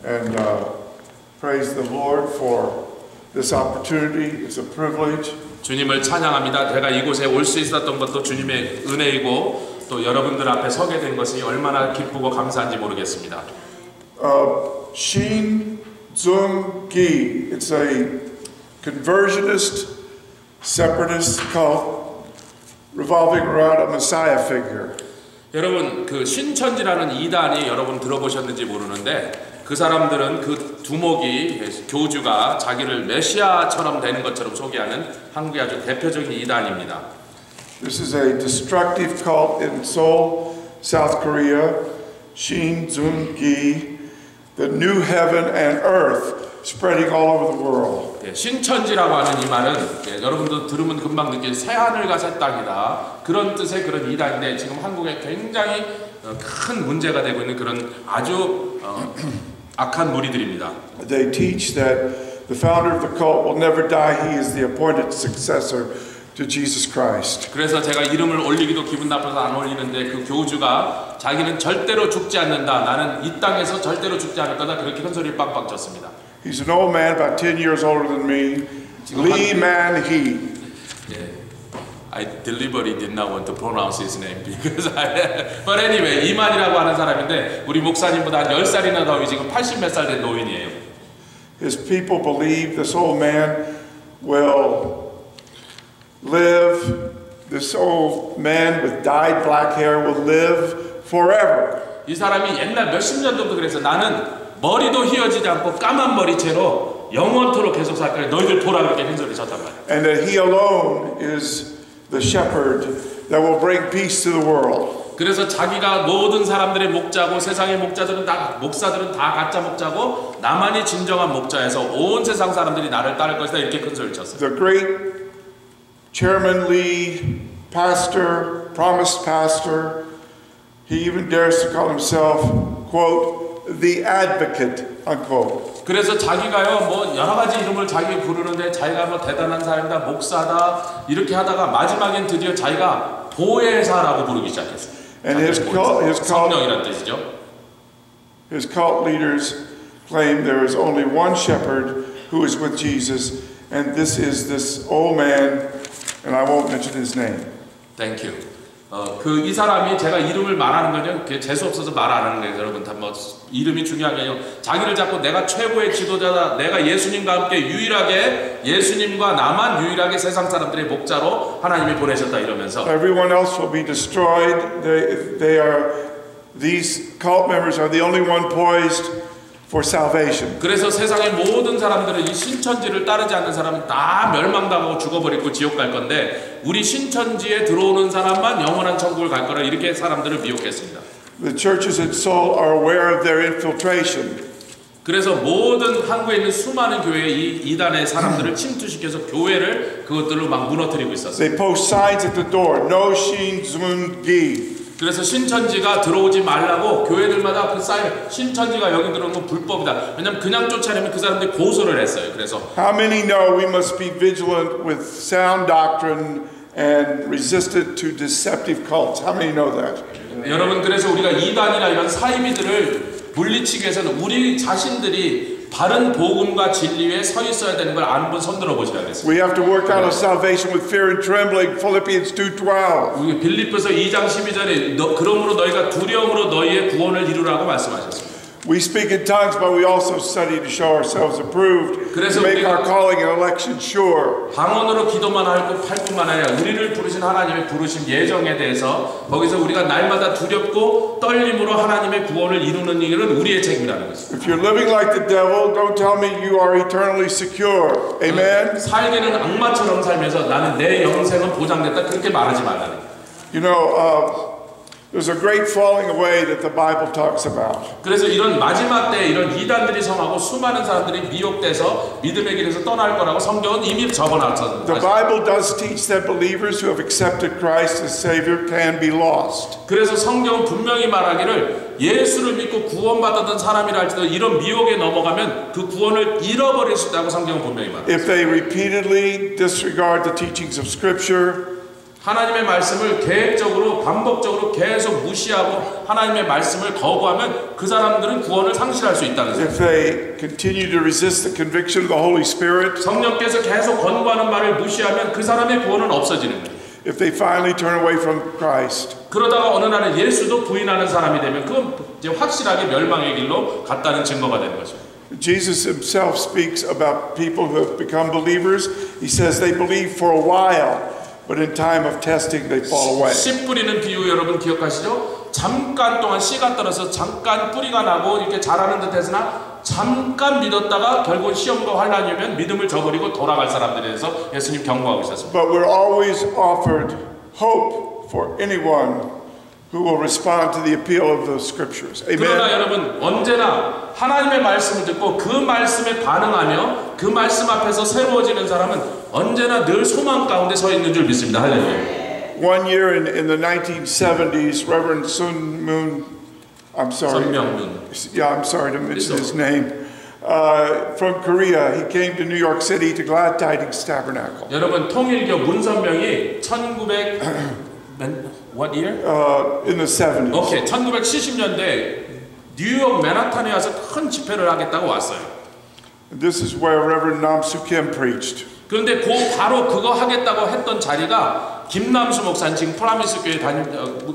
And praise the Lord for this opportunity. It's a privilege. 주님을 찬양합니다. 제가 이곳에 올 수 있었던 것도 주님의 은혜이고 또 여러분들 앞에 서게 된 것이 얼마나 기쁘고 감사한지 모르겠습니다. Shin Zung-gi. It's a conversionist, separatist cult revolving around a Messiah figure. 여러분 그 신천지라는 이단이 여러분 들어보셨는지 모르는데 그 사람들은 그 두목이 교주가 자기를 메시아처럼 되는 것처럼 소개하는 한국의 아주 대표적인 이단입니다. This is a destructive cult in Seoul, South Korea. Shin Zung-gi, the new heaven and earth spreading all over the world. 신천지라고 하는 이 말은 여러분도 들으면 금방 느낄 새하늘과 새 땅이다 그런 뜻의 그런 이단인데 지금 한국에 굉장히 큰 문제가 되고 있는 그런 아주 악한 무리들입니다. They teach that the founder of the cult will never die. He is the appointed successor to Jesus Christ. 그래서 제가 이름을 올리기도 기분 나빠서 안 올리는데 그 교주가 자기는 절대로 죽지 않는다. 나는 이 땅에서 절대로 죽지 않을 거다. 그렇게 큰 소리를 빵빵 쳤습니다. He's an old man, about 10 years older than me. Lee Man-hee. I deliberately did not want to pronounce his name because but anyway, 이만이라고 하는 사람인데 우리 목사님보다 한 10살이나 더 지금 80 몇 살 된 노인이에요. His people believe this old man will live. This old man with dyed black hair will live forever. 이 사람이 옛날 몇십 년 전부터 그래서 나는 머리도 휘어지지 않고 까만 머리채로 영원토록 계속 살 거야. 너희들 보라 그렇게 큰 소리 쳤단 말이야. And that he alone is the shepherd that will bring peace to the world. 그래서 자기가 모든 사람들의 목자고 세상의 목자들은 다 목사들은 다 가짜 목자고 나만이 진정한 목자여서 온 세상 사람들이 나를 따를 것이다 이렇게 큰 소리를 쳤어요. The great Chairman Lee, pastor, promised pastor, he even dares to call himself, quote, the advocate, unquote. 그래서 자기가요 뭐 여러 가지 이름을 자기 부르는데 자기가 뭐 대단한 사람이다 목사다 이렇게 하다가 마지막엔 드디어 자기가 보혜사라고 부르기 시작했어요. And his 성령이란 뜻이죠. His cult leaders claim there is only one shepherd who is with Jesus, and this is this old man, and I won't mention his name. Thank you. 이 사람이 제가 이름을 말하는 거죠. 그게 재수 없어서 말 안 하는 거예요. 여러분 다 뭐 이름이 중요한 게 아니고 자기를 잡고 내가 최고의 지도자다. 내가 예수님과 함께 유일하게 예수님과 나만 유일하게 세상 사람들의 목자로 하나님이 보내셨다 이러면서 Everyone else will be destroyed. These cult members are the only one poised for salvation. 그래서 세상의 모든 사람들은 이 신천지를 따르지 않는 사람은 다 멸망당하고 죽어버리고 지옥 갈 건데 우리 신천지에 들어오는 사람만 영원한 천국을 갈 거라 이렇게 사람들을 미혹했습니다. The churches in Seoul are aware of their infiltration. 그래서 모든 한국에 있는 수많은 교회에 이 이단의 사람들을 침투시켜서 교회를 그것들로 막 무너뜨리고 있었어요. They post signs at the door. No Shin Zung-gi. 그래서 신천지가 들어오지 말라고 교회들마다 그 사인 신천지가 여기 들어오는 건 불법이다. 왜냐면 그냥 쫓아내면 그 사람들이 고소를 했어요. 그래서 How many know we must be vigilant with sound doctrine and resistant to deceptive cults? How many know that? 여러분 그래서 우리가 이단이나 이런 사이비들을 물리치기 위해서는 우리 자신들이 바른 복음과 진리 위에 서 있어야 되는 걸 아는 분 손들어 보시라겠습니다. We have to work out our salvation with fear and trembling. Philippians 2:12. 우리 빌립보서 2장 12절에 그러므로 너희가 두려움으로 너희의 구원을 이루라고 말씀하셨습니다. We speak in tongues, but we also study to show ourselves approved, to make our calling and election sure. 방언으로 기도만 할 뿐만 아니라 우리를 부르신 하나님의 부르심 예정에 대해서 거기서 우리가 날마다 두렵고 떨림으로 하나님의 구원을 이루는 일은 우리의 책임이라는 것입니다. If you're living like the devil, don't tell me you are eternally secure. Amen. 살기는 악마처럼 살면서 나는 내 영생은 보장됐다 그렇게 말하지 말라는 거예요. You know, there's a great falling away that the Bible talks about. 그래서 이런 마지막 때 이런 이단들이 성하고 수많은 사람들이 미혹돼서 믿음의 길에서 떠날 거라고 성경은 이미 적어놨었습니다. The Bible does teach that believers who have accepted Christ as Savior can be lost. 그래서 성경은 분명히 말하기를 예수를 믿고 구원받았던 사람이라 할지라도 이런 미혹에 넘어가면 그 구원을 잃어버릴 수 있다고 성경은 분명히 말합니다. If they repeatedly disregard the teachings of Scripture, 하나님의 말씀을 계획적으로 반복적으로 계속 무시하고 하나님의 말씀을 거부하면 그 사람들은 구원을 상실할 수 있다는 거예요. If they continue to resist the conviction of the Holy Spirit, 성령께서 계속 권고하는 말을 무시하면 그 사람의 구원은 없어지는 거예요. if they finally turn away from Christ, 그러다가 어느 날은 예수도 부인하는 사람이 되면 그건 이제 확실하게 멸망의 길로 갔다는 증거가 되는 거죠. Jesus himself speaks about people who have become believers. He says they believe for a while, but in time of testing they fall away. 씨 뿌리는 비유 여러분 기억하시죠? 잠깐 동안 씨가 떨어서 잠깐 뿌리가 나고 이렇게 자라는 듯해서나 잠깐 믿었다가 결국 시험과 환란이 오면 믿음을 저버리고 돌아갈 사람들에 대해서 예수님 경고하고 있었습니다. But we're always offered hope for anyone who will respond to the appeal of the scriptures. 그러나 Amen. 여러분 언제나 하나님의 말씀을 듣고 그 말씀에 반응하며 그 말씀 앞에서 새로워지는 사람은 언제나 늘 소망 가운데 서 있는 줄 믿습니다. 할렐루야. One year in the 1970s, Reverend Sun Moon, I'm sorry. 선명문. Yeah, I'm sorry to mention his name. From Korea, he came to New York City to Glad Tidings Tabernacle. 여러분 통일교 문선명이 1900 what year? In the 70s. 오케이, 1970년대 뉴욕 맨하탄에 와서 큰 집회를 하겠다고 왔어요. This is where Reverend Nam Soo Kim preached. 그런데 바로 그거 하겠다고 했던 자리가 김남수 목사님, 지금 프라미스 교회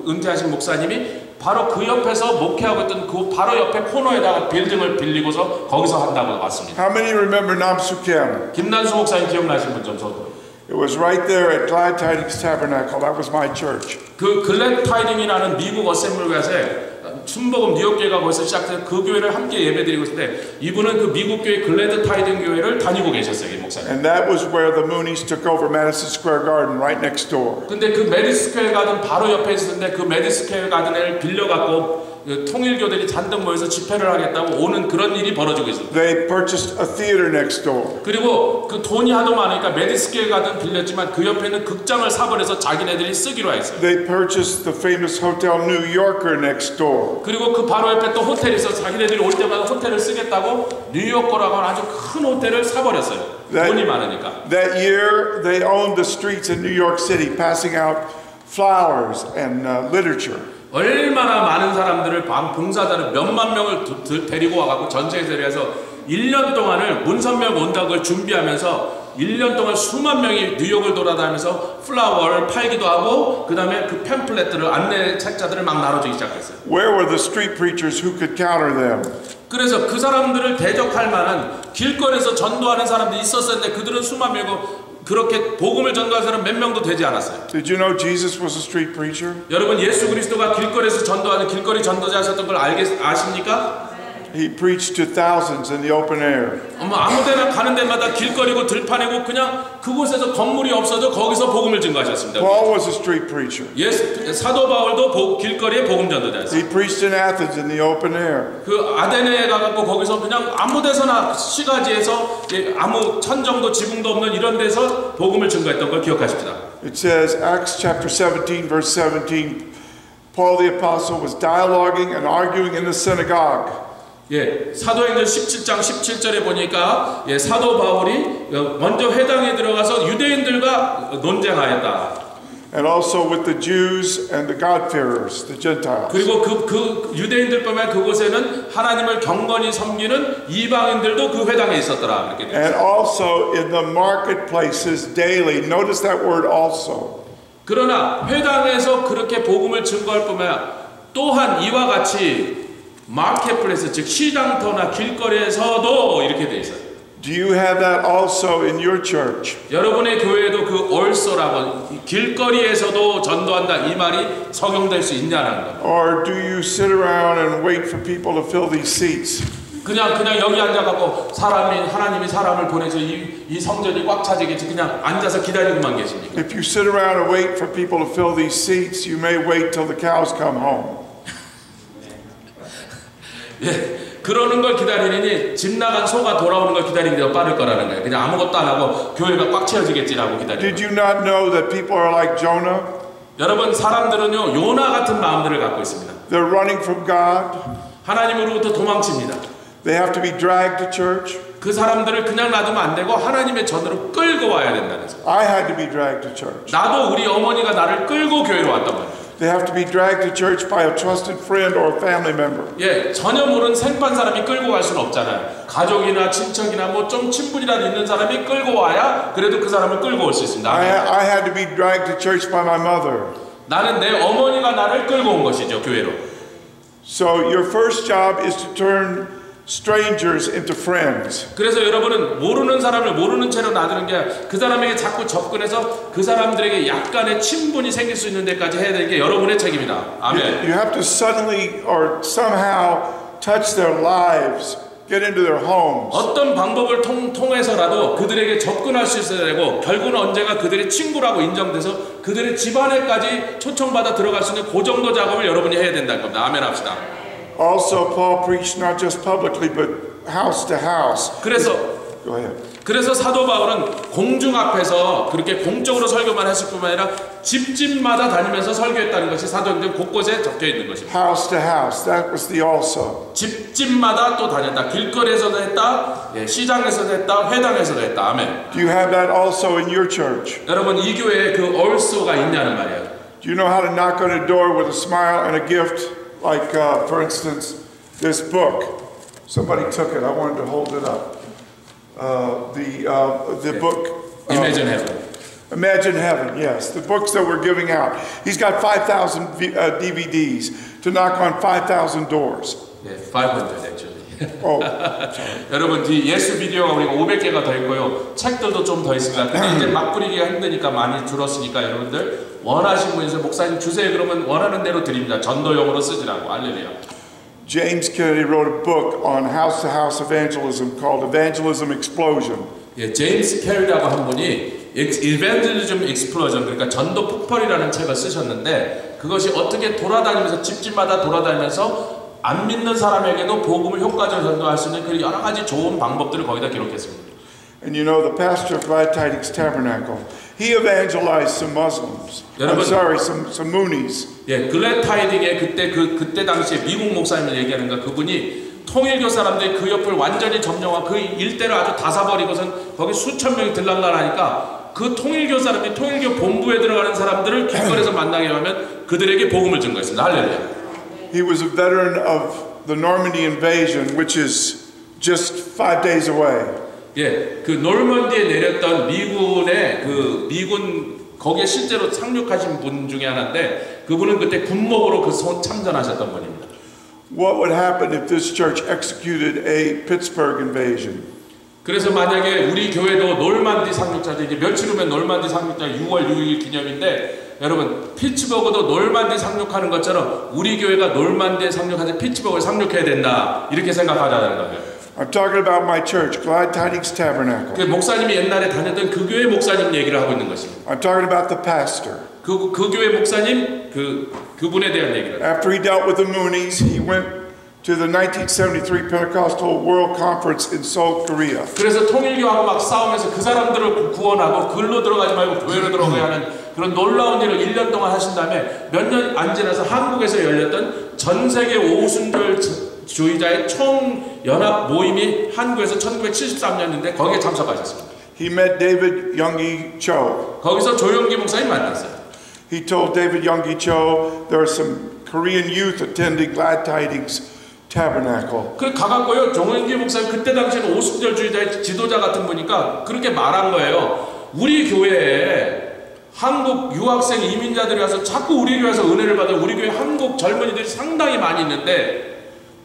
은퇴하신 목사님이 바로 그 옆에서 목회하고 있던 그 바로 옆에 코너에다가 빌딩을 빌리고서 거기서 한다고 왔습니다. How many remember Nam Soo Kim? 김남수 목사님 기억나신 분 좀 저도. It was right there at Glad Tidings Tabernacle. That was my church. 그 글렌 타이딩이라는 미국 어셈블리에서 순복음 뉴욕교회가 거기서 시작해서 그 교회를 함께 예배드리고 있는데 이분은 그 미국 교회 글래드 타이딩 교회를 다니고 계셨어요, 이 목사님. And that was where the Moonies took over Madison Square Garden, right next door. 근데 그 메디슨 스퀘어 가든 바로 옆에 있었는데 그 메디슨 스퀘어 가든을 빌려갖고 통일교들이 잔뜩 모여서 집회를 하겠다고 오는 그런 일이 벌어지고 있습니다. They purchased a theater next door. 그리고 그 돈이 하도 많으니까 메디슨 스퀘어 가든 빌렸지만 그 옆에 있는 극장을 사버려서 자기네들이 쓰기로 했어요. They purchased the famous Hotel New Yorker next door. 그리고 그 바로 옆에 또 호텔이 있어서 자기네들이 올 때마다 호텔을 쓰겠다고 뉴욕 거라고 하는 아주 큰 호텔을 사버렸어요. 돈이 많으니까. That year, they owned the streets in New York City, passing out flowers and literature. 얼마나 많은 사람들을 봉사자를 몇만 명을 데리고 와갖고 전체에서 해서 1년 동안을 문선명 온다고 걸 준비하면서 1년 동안 수만 명이 뉴욕을 돌아다니면서 플라워를 팔기도 하고 그 다음에 그 팸플렛들을 안내 책자들을 막 나눠주기 시작했어요. Where were the street preachers who could counter them? 그래서 그 사람들을 대적할 만한 길거리에서 전도하는 사람들이 있었는데 그들은 수만 명이고 그렇게 복음을 전도할 사람 몇 명도 되지 않았어요. Did you know Jesus was a street preacher? 여러분 예수 그리스도가 길거리에서 전도하는 길거리 전도자셨던 걸 아십니까? He preached to thousands in the open air. 아무데나 가는 데마다 길거리고 들판이고 그냥 그곳에서 건물이 없어도 거기서 복음을 증거하셨습니다. Paul was a street preacher. 사도 바울도 길거리에 복음 전도자였어요. He preached in Athens in the open air. 그 아데네에 가갖고 거기서 그냥 아무데서나 시가지에서 아무 천정도 지붕도 없는 이런 데서 복음을 증거했던 걸 기억하십시다. It says, Acts chapter 17, verse 17, Paul the apostle was dialoguing and arguing in the synagogue. 사도행전 17장 17절에 보니까 사도 바울이 먼저 회당에 들어가서 유대인들과 논쟁하였다. And also with the Jews and the God-fearers, the Gentiles. 그리고 그 유대인들뿐만 그곳에는 하나님을 경건히 섬기는 이방인들도 그 회당에 있었더라. 이렇게 되어 And also in the marketplaces daily. Notice that word also. 그러나 회당에서 그렇게 복음을 증거할 뿐만 아니라 또한 이와 같이 마켓플레이스 즉 시장터나 길거리에서도 이렇게 돼 있어요. Do you have that also in your church? 여러분의 교회에도 그 also라고 길거리에서도 전도한다 이 말이 적용될 수 있냐는 거예요. Or do you sit around and wait for people to fill these seats? 그냥 여기 앉아갖고 하나님이 사람을 보내서 이 성전이 꽉 차지겠지 그냥 앉아서 기다리고만 계십니까? If you sit around and wait for people to fill these seats, you may wait till the cows come home. 그러는 걸 기다리니 집 나간 소가 돌아오는 걸 기다리는 게 더 빠를 거라는 거예요. 그냥 아무것도 안 하고 교회가 꽉 채워지겠지라고 기다리는 거예요. Did you not know that people are like Jonah? 여러분 사람들은요 요나 같은 마음들을 갖고 있습니다. They're running from God. 하나님으로부터 도망칩니다. They have to be dragged to church. 그 사람들을 그냥 놔두면 안 되고 하나님의 전으로 끌고 와야 된다는 거예요. I had to be dragged to church. 나도 우리 어머니가 나를 끌고 교회로 왔단 말이에요. They have to be dragged to church by a trusted friend or a family member. 예, 전혀 모르는 생판 사람이 끌고 갈 수는 없잖아요. 가족이나 친척이나 뭐 좀 친분이라도 있는 사람이 끌고 와야 그래도 그 사람을 끌고 올 수 있습니다. I had to be dragged to church by my mother. 나는 내 어머니가 나를 끌고 온 것이죠, 교회로. So your first job is to turn strangers into friends. 그래서 여러분은 모르는 사람을 모르는 채로 놔두는 게 그 사람에게 자꾸 접근해서 그 사람들에게 약간의 친분이 생길 수 있는 데까지 해야 되는 게 여러분의 책임이다. 아멘. You have to suddenly or somehow touch their lives, get into their homes. 어떤 방법을 통해서라도 그들에게 접근할 수 있어야 되고 결국은 언젠가 그들의 친구라고 인정돼서 그들의 집안에까지 초청받아 들어갈 수 있는 그 정도 작업을 여러분이 해야 된다는 겁니다. 아멘 합시다. Also, Paul preached not just publicly but house to house. Go ahead. 그래서 사도 바울은 공중 앞에서 그렇게 공적으로 설교만 했을 뿐만 아니라 집집마다 다니면서 설교했다는 것이 사도행전 곳곳에 적혀 있는 것입니다. House to house, that was the also. 집집마다 또 다녔다. 길거리에서도 했다. 예, 시장에서도 했다. 회당에서도 했다. 아멘. Do you have that also in your church? 여러분 이 교회에 그 also가 있냐는 말이에요. Do you know how to knock on a door with a smile and a gift? Like, for instance, this book. Somebody took it. I wanted to hold it up. The book. Imagine Heaven. Imagine Heaven, yes. The books that we're giving out. He's got 5,000 DVDs to knock on 5,000 doors. 예, 500 actually. Oh, sorry. 여러분 이 예수 비디오가 우리가 500개가 더 있고요. 책들도 좀 더 있습니다. 근데 이제 막 뿌리기가 힘드니까 많이 줄었으니까 여러분들 원하신 분이서 목사님 주세요. 그러면 원하는 대로 드립니다. 전도용으로 쓰지라고. 할렐루야. James Kennedy wrote a book on house-to-house evangelism called Evangelism Explosion. 예, 제임스 캐리라고 한 분이 Evangelism Explosion 그러니까 전도 폭발이라는 책을 쓰셨는데 그것이 어떻게 돌아다니면서 집집마다 돌아다니면서 안 믿는 사람에게도 복음을 효과적으로 전도할 수 있는 그 여러 가지 좋은 방법들을 거기다 기록했습니다. And you know the pastor of Glad Tidings Tabernacle, he evangelized some Muslims. I'm sorry, some Moonies. 예, 글래드 타이딩의 그때 당시에 미국 목사님을 얘기하는가 그분이 통일교 사람들이 그 옆을 완전히 점령하고 그 일대를 아주 다 사버리고선 거기 수천 명이 들락날하니까 그 통일교 사람들이 통일교 본부에 들어가는 사람들을 길거리에서 만나게 하면 그들에게 복음을 준 거였습니다. 할렐루야. He was a veteran of the Normandy invasion, which is just 5 days away. 예, 그 노르만디에 내렸던 미군 거기에 실제로 상륙하신 분 중에 하나인데 그분은 그때 군목으로 그 참전하셨던 분입니다. What would happen if this church executed a Pittsburgh invasion? 그래서 만약에 우리 교회도 놀만디 상륙자들 이제 며칠 후면 놀만디 상륙자 6월 6일 기념인데 여러분 피츠버그도 놀만디 상륙하는 것처럼 우리 교회가 놀만디에 상륙하지 피츠버그에 상륙해야 된다 이렇게 생각하자는 거예요. I'm talking about my church, Glad Tidings Tabernacle. 그 목사님이 옛날에 다녔던 그 교회 목사님 얘기를 하고 있는 것입니다. I'm talking about the pastor. 그 교회 목사님 그분에 대한 얘기를. After he dealt with the Moonies, he went to the 1973 Pentecostal World Conference in Seoul, Korea. 그래서 통일교하고 막 싸우면서 그 사람들을 구원하고 글로 들어가지 말고 교회로 들어가야 하는 그런 놀라운 일을 1년 동안 하신 다음에 몇 년 안 지나서 한국에서 열렸던 전 세계 오순절주의자의 총연합 모임이 한국에서 1973년인데 거기에 참석하셨습니다. He met David Youngie Cho. 거기서 조용기 목사님 만났어요. He told David Youngie Cho there are some Korean youth attending Glad Tidings Tabernacle. 그 가갖고요 조용기 목사님 그때 당시에는 오순절주의자의 지도자 같은 분이니까 그렇게 말한 거예요. 우리 교회에 한국 유학생 이민자들이 와서 자꾸 우리 교회에서 은혜를 받아 우리 교회 한국 젊은이들이 상당히 많이 있는데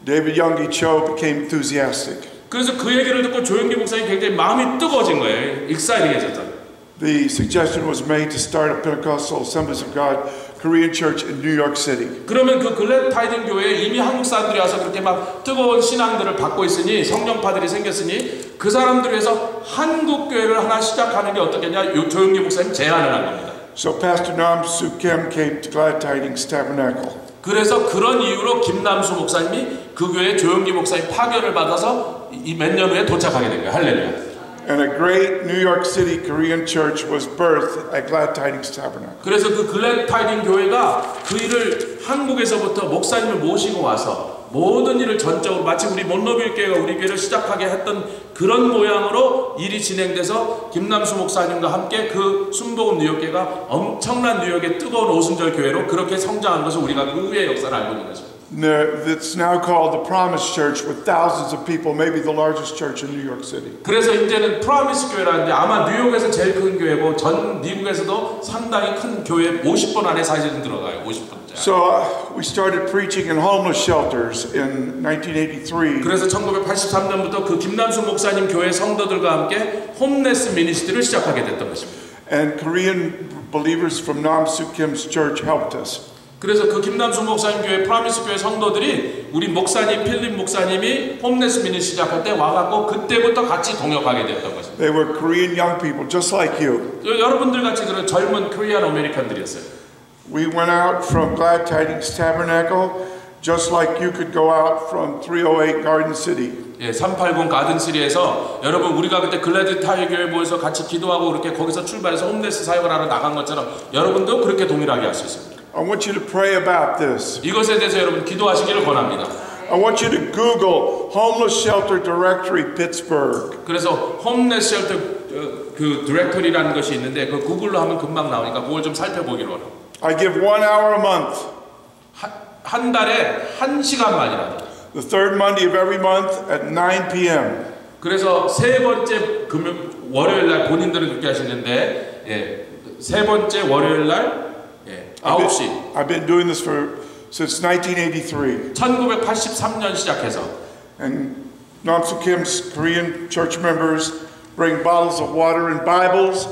David Youngie Cho became enthusiastic. 그래서 그 얘기를 듣고 조용기 목사님 굉장히 마음이 뜨거워진 거예요. 익사이딩해졌잖아요. The suggestion was made to start a Pentecostal Assemblies of God Korean church in New York City. 그러면 그 글래드 타이딩 교회에 이미 한국 사람들이 와서 그렇게 막 뜨거운 신앙들을 받고 있으니 성령파들이 생겼으니 그 사람들을 위해서 한국 교회를 하나 시작하는 게 어떻겠냐 조용기 목사님 제안을 한 겁니다. So Pastor Nam Soo Kim came to Glad Tidings Tabernacle. 그래서 그런 이유로 김남수 목사님이 그 교회 조용기 목사님 파견을 받아서 이 몇 년 후에 도착하게 된 거예요. 할렐루야. And a great New York City Korean church was birthed at Glad Tidings Tabernacle. 그래서 그 글래드 타이딩 교회가 그 일을 한국에서부터 목사님을 모시고 와서 모든 일을 전적으로 마치 우리 monroville 교회가 우리 교회를 시작하게 했던 그런 모양으로 일이 진행돼서 김남수 목사님과 함께 그 순복음 뉴욕교회가 엄청난 뉴욕의 뜨거운 오순절 교회로 그렇게 성장한 것을 우리가 그 후의 역사를 알고 있는 것입니다. It's now called the Promise Church with thousands of people, maybe the largest church in New York City. 그래서 이제는 프라미스 교회라는데 아마 뉴욕에서 제일 큰 교회고 전 미국에서도 상당히 큰 교회 50번 안에 사실은 들어가요. 50번째. So we started preaching in homeless shelters in 1983. 그래서 1983년부터 그 김남수 목사님 교회 성도들과 함께 홈레스 미니스트리를 시작하게 됐던 것입니다. And Korean believers from Nam Soo Kim's church helped us. 그래서 그 김남수 목사님 교회 프라미스 교회 성도들이 우리 목사님 필립 목사님이 홈레스 미니스트리 시작할 때 와갖고 그때부터 같이 동역하게 됐던 것입니다. They were Korean young people just like you. 여러분들 같이 그런 젊은 코리안 아메리칸들이었어요. We went out from Glad Tidings Tabernacle just like you could go out from 308 Garden City. 예, 380 가든시리에서 여러분 우리가 그때 글래드 타이 교회 모여서 같이 기도하고 그렇게 거기서 출발해서 홈레스 사역을 하러 나간 것처럼 여러분도 그렇게 동일하게 할 수 있습니다. I want you to pray about this. 이것에 대해서 여러분 기도하시기를 권합니다. I want you to Google Homeless Shelter Directory Pittsburgh. 그래서 홈레스 쉘터 그 디렉토리라는 것이 있는데 그 구글로 하면 금방 나오니까 그걸 좀 살펴보기로 하라. I give 1 hour a month. 한 달에 1시간만이라도. The third Monday of every month at 9 p.m. 그래서 세 번째 월요일 날 본인들은 그렇게 하시는데 예, 세 번째 월요일 날 예, 9시. I've been doing this since 1983. 1983년 시작해서 And Nam Soo Kim's Korean church members bring bottles of water and Bibles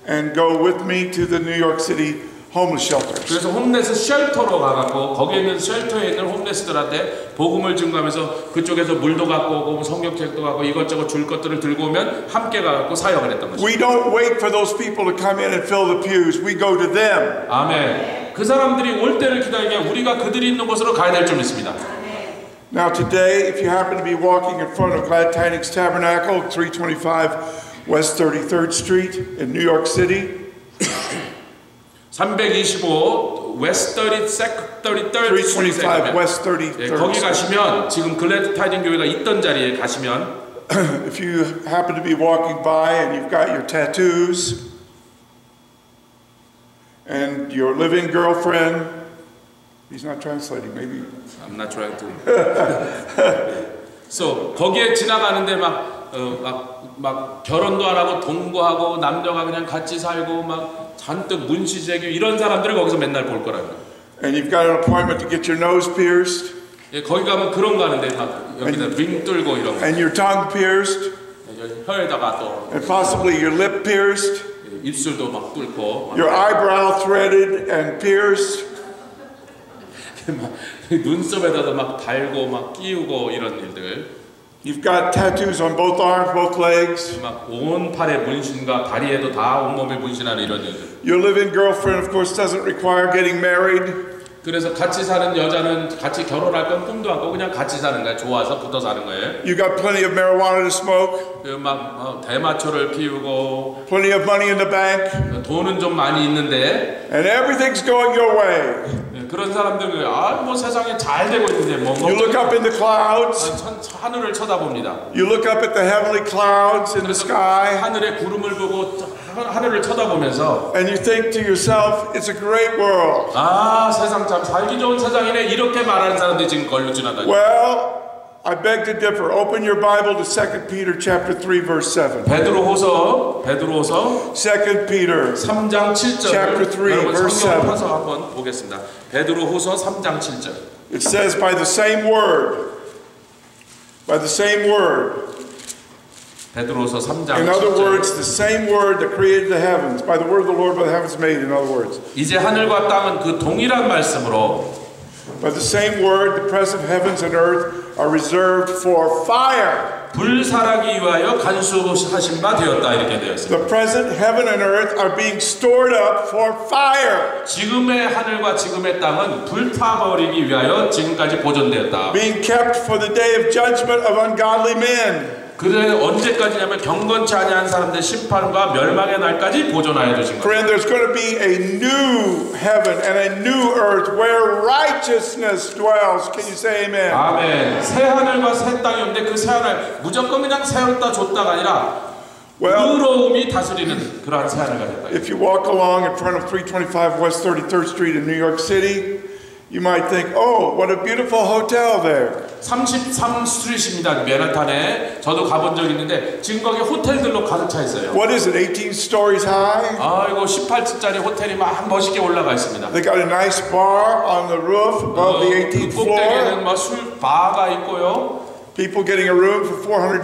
and go with me to the New York City homeless shelters. 그래서 홈레스 쉘터로 가갖고 거기에 있는 쉘터에 있는 홈레스들한테 복음을 증거하면서 그쪽에서 물도 갖고 오고 성경책도 갖고 이것저것 줄 것들을 들고 오면 함께 가갖고 사역을 했던 것입니다. We don't wait for those people to come in and fill the pews. We go to them. 아멘. 그 사람들이 올 때를 기다리게 우리가 그들이 있는 곳으로 가야 될 줄 믿습니다. Now today, if you happen to be walking in front of Glad Tidings Tabernacle, 325 West 33rd Street in New York City. 325 West 33rd Street 325 West 33rd. 거기 가시면 지금 글래드 타이딩 교회가 있던 자리에 가시면 if you happen to be walking by and you've got your tattoos and your living girlfriend, he's not translating, maybe. I'm not trying to. So 거기에 지나가는데 막 결혼도 안 하고 동거하고 남녀가 그냥 같이 살고 막 잔뜩 문시제기 이런 사람들을 거기서 맨날 볼 거라고요. And you've got an appointment to get your nose pierced. 예, 거기 가면 그런 거 하는데 막 여기다 링 뚫고 이런 거. And your tongue pierced. 혀에다가 또. And possibly your lip pierced. 입술도 막 뚫고. Your eyebrow threaded and pierced. 막 눈썹에다가 막 달고 막 끼우고 이런 일들. You've got tattoos on both arms, both legs. 막 온 팔에 문신과 다리에도 다 온몸에 문신하는 이런 일들. Your live-in girlfriend, of course, doesn't require getting married. 그래서 같이 사는 여자는 같이 결혼할 건 꿈도 안 꾸고 그냥 같이 사는 거예요. 좋아서 붙어 사는 거예요. You got plenty of marijuana to smoke. 막 대마초를 피우고. Plenty of money in the bank. 돈은 좀 많이 있는데. And everything's going your way. 그런 사람들은 뭐 세상에 잘 되고 있는데 뭐. You look up in the clouds. 하늘을 쳐다봅니다. You look up at the heavenly clouds in the sky. 하늘의 구름을 보고 하늘을 쳐다보면서. And you think to yourself, it's a great world. 아, 세상 참 살기 좋은 세상이네. 이렇게 말하는 사람들이 지금 걸로 지나다니. Well, I beg to differ. Open your Bible to 2 Peter chapter 3 verse 7. 베드로후서 2 Peter 3장 7절. chapter 3 verse 7. 성경 파서 한번 보겠습니다. 베드로후서 3장 7절. It says by the same word. By the same word. 베드로후서 3장 In other 7절. words, the same word that created the heavens. By the word of the Lord, by the heavens made. In other words. 이제 하늘과 땅은 그 동일한 말씀으로 By the same word, the present heavens and earth are reserved for fire. 불사르기 위하여 간수하신 바 되었다 이렇게 되어 있습니다. The present heaven and earth are being stored up for fire. 지금의 하늘과 지금의 땅은 불타버리기 위하여 지금까지 보존되었다. Being kept for the day of judgment of ungodly men. 그래 언제까지냐면 경건치 아니한 사람들 심판과 멸망의 날까지 보존하여 주신 거예요. Friend, there's going to be a new heaven and a new earth where righteousness dwells. Can you say amen? 아멘. 새 하늘과 새 땅이 오는데 그 새 하늘 무조건 그냥 새롭다 줬다가 아니라 의로움이 다스리는 그러한 새 하늘가 됐다. If you walk along in front of 325 West 33rd Street in New York City, you might think, oh, what a beautiful hotel there. 33스트리트입니다. 맨하탄에 저도 가본 적 있는데 지금 거기 호텔들로 가득 차 있어요. What is it, 18 stories high? 이거 18층짜리 호텔이 막 멋있게 올라가 있습니다. They got a nice bar on the roof above the 18th 그 꼭대기에는 floor. 막 술 바가 있고요. People getting a room for $400.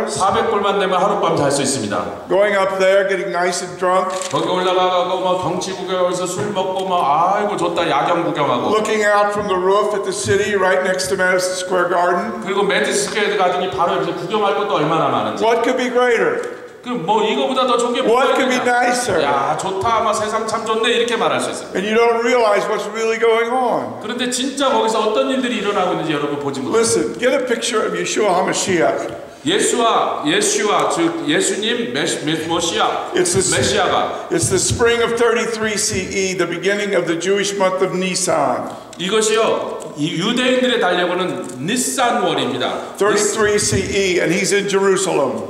400불만 내면 하룻밤 잘 수 있습니다. Going up there, getting nice and drunk. 거기 올라가고 막 경치 구경하면서 술 먹고 막 아이고 좋다 야경 구경하고. Looking out from the roof at the city right next to Madison Square Garden. 그리고 매디슨 스퀘어 가든이 바로 옆에서 구경할 것도 얼마나 많은지. What could be greater? 그 뭐 이거보다 더 좋은 게 뭐가 What could be 있느냐? nicer? 야 좋다, 막 세상 참 좋네 이렇게 말할 수 있어요. And you don't realize what's really going on. 그런데 진짜 거기서 어떤 일들이 일어나고 있는지 여러분 보지 못해요. Listen, get a picture of Yeshua HaMashiach. 예수와 즉 예수님 메시아 메시아가 It's the spring of 33 CE, the beginning of the Jewish month of Nisan. 이것이요 이 유대인들의 달력은 니산월입니다. 33 CE, and he's in Jerusalem.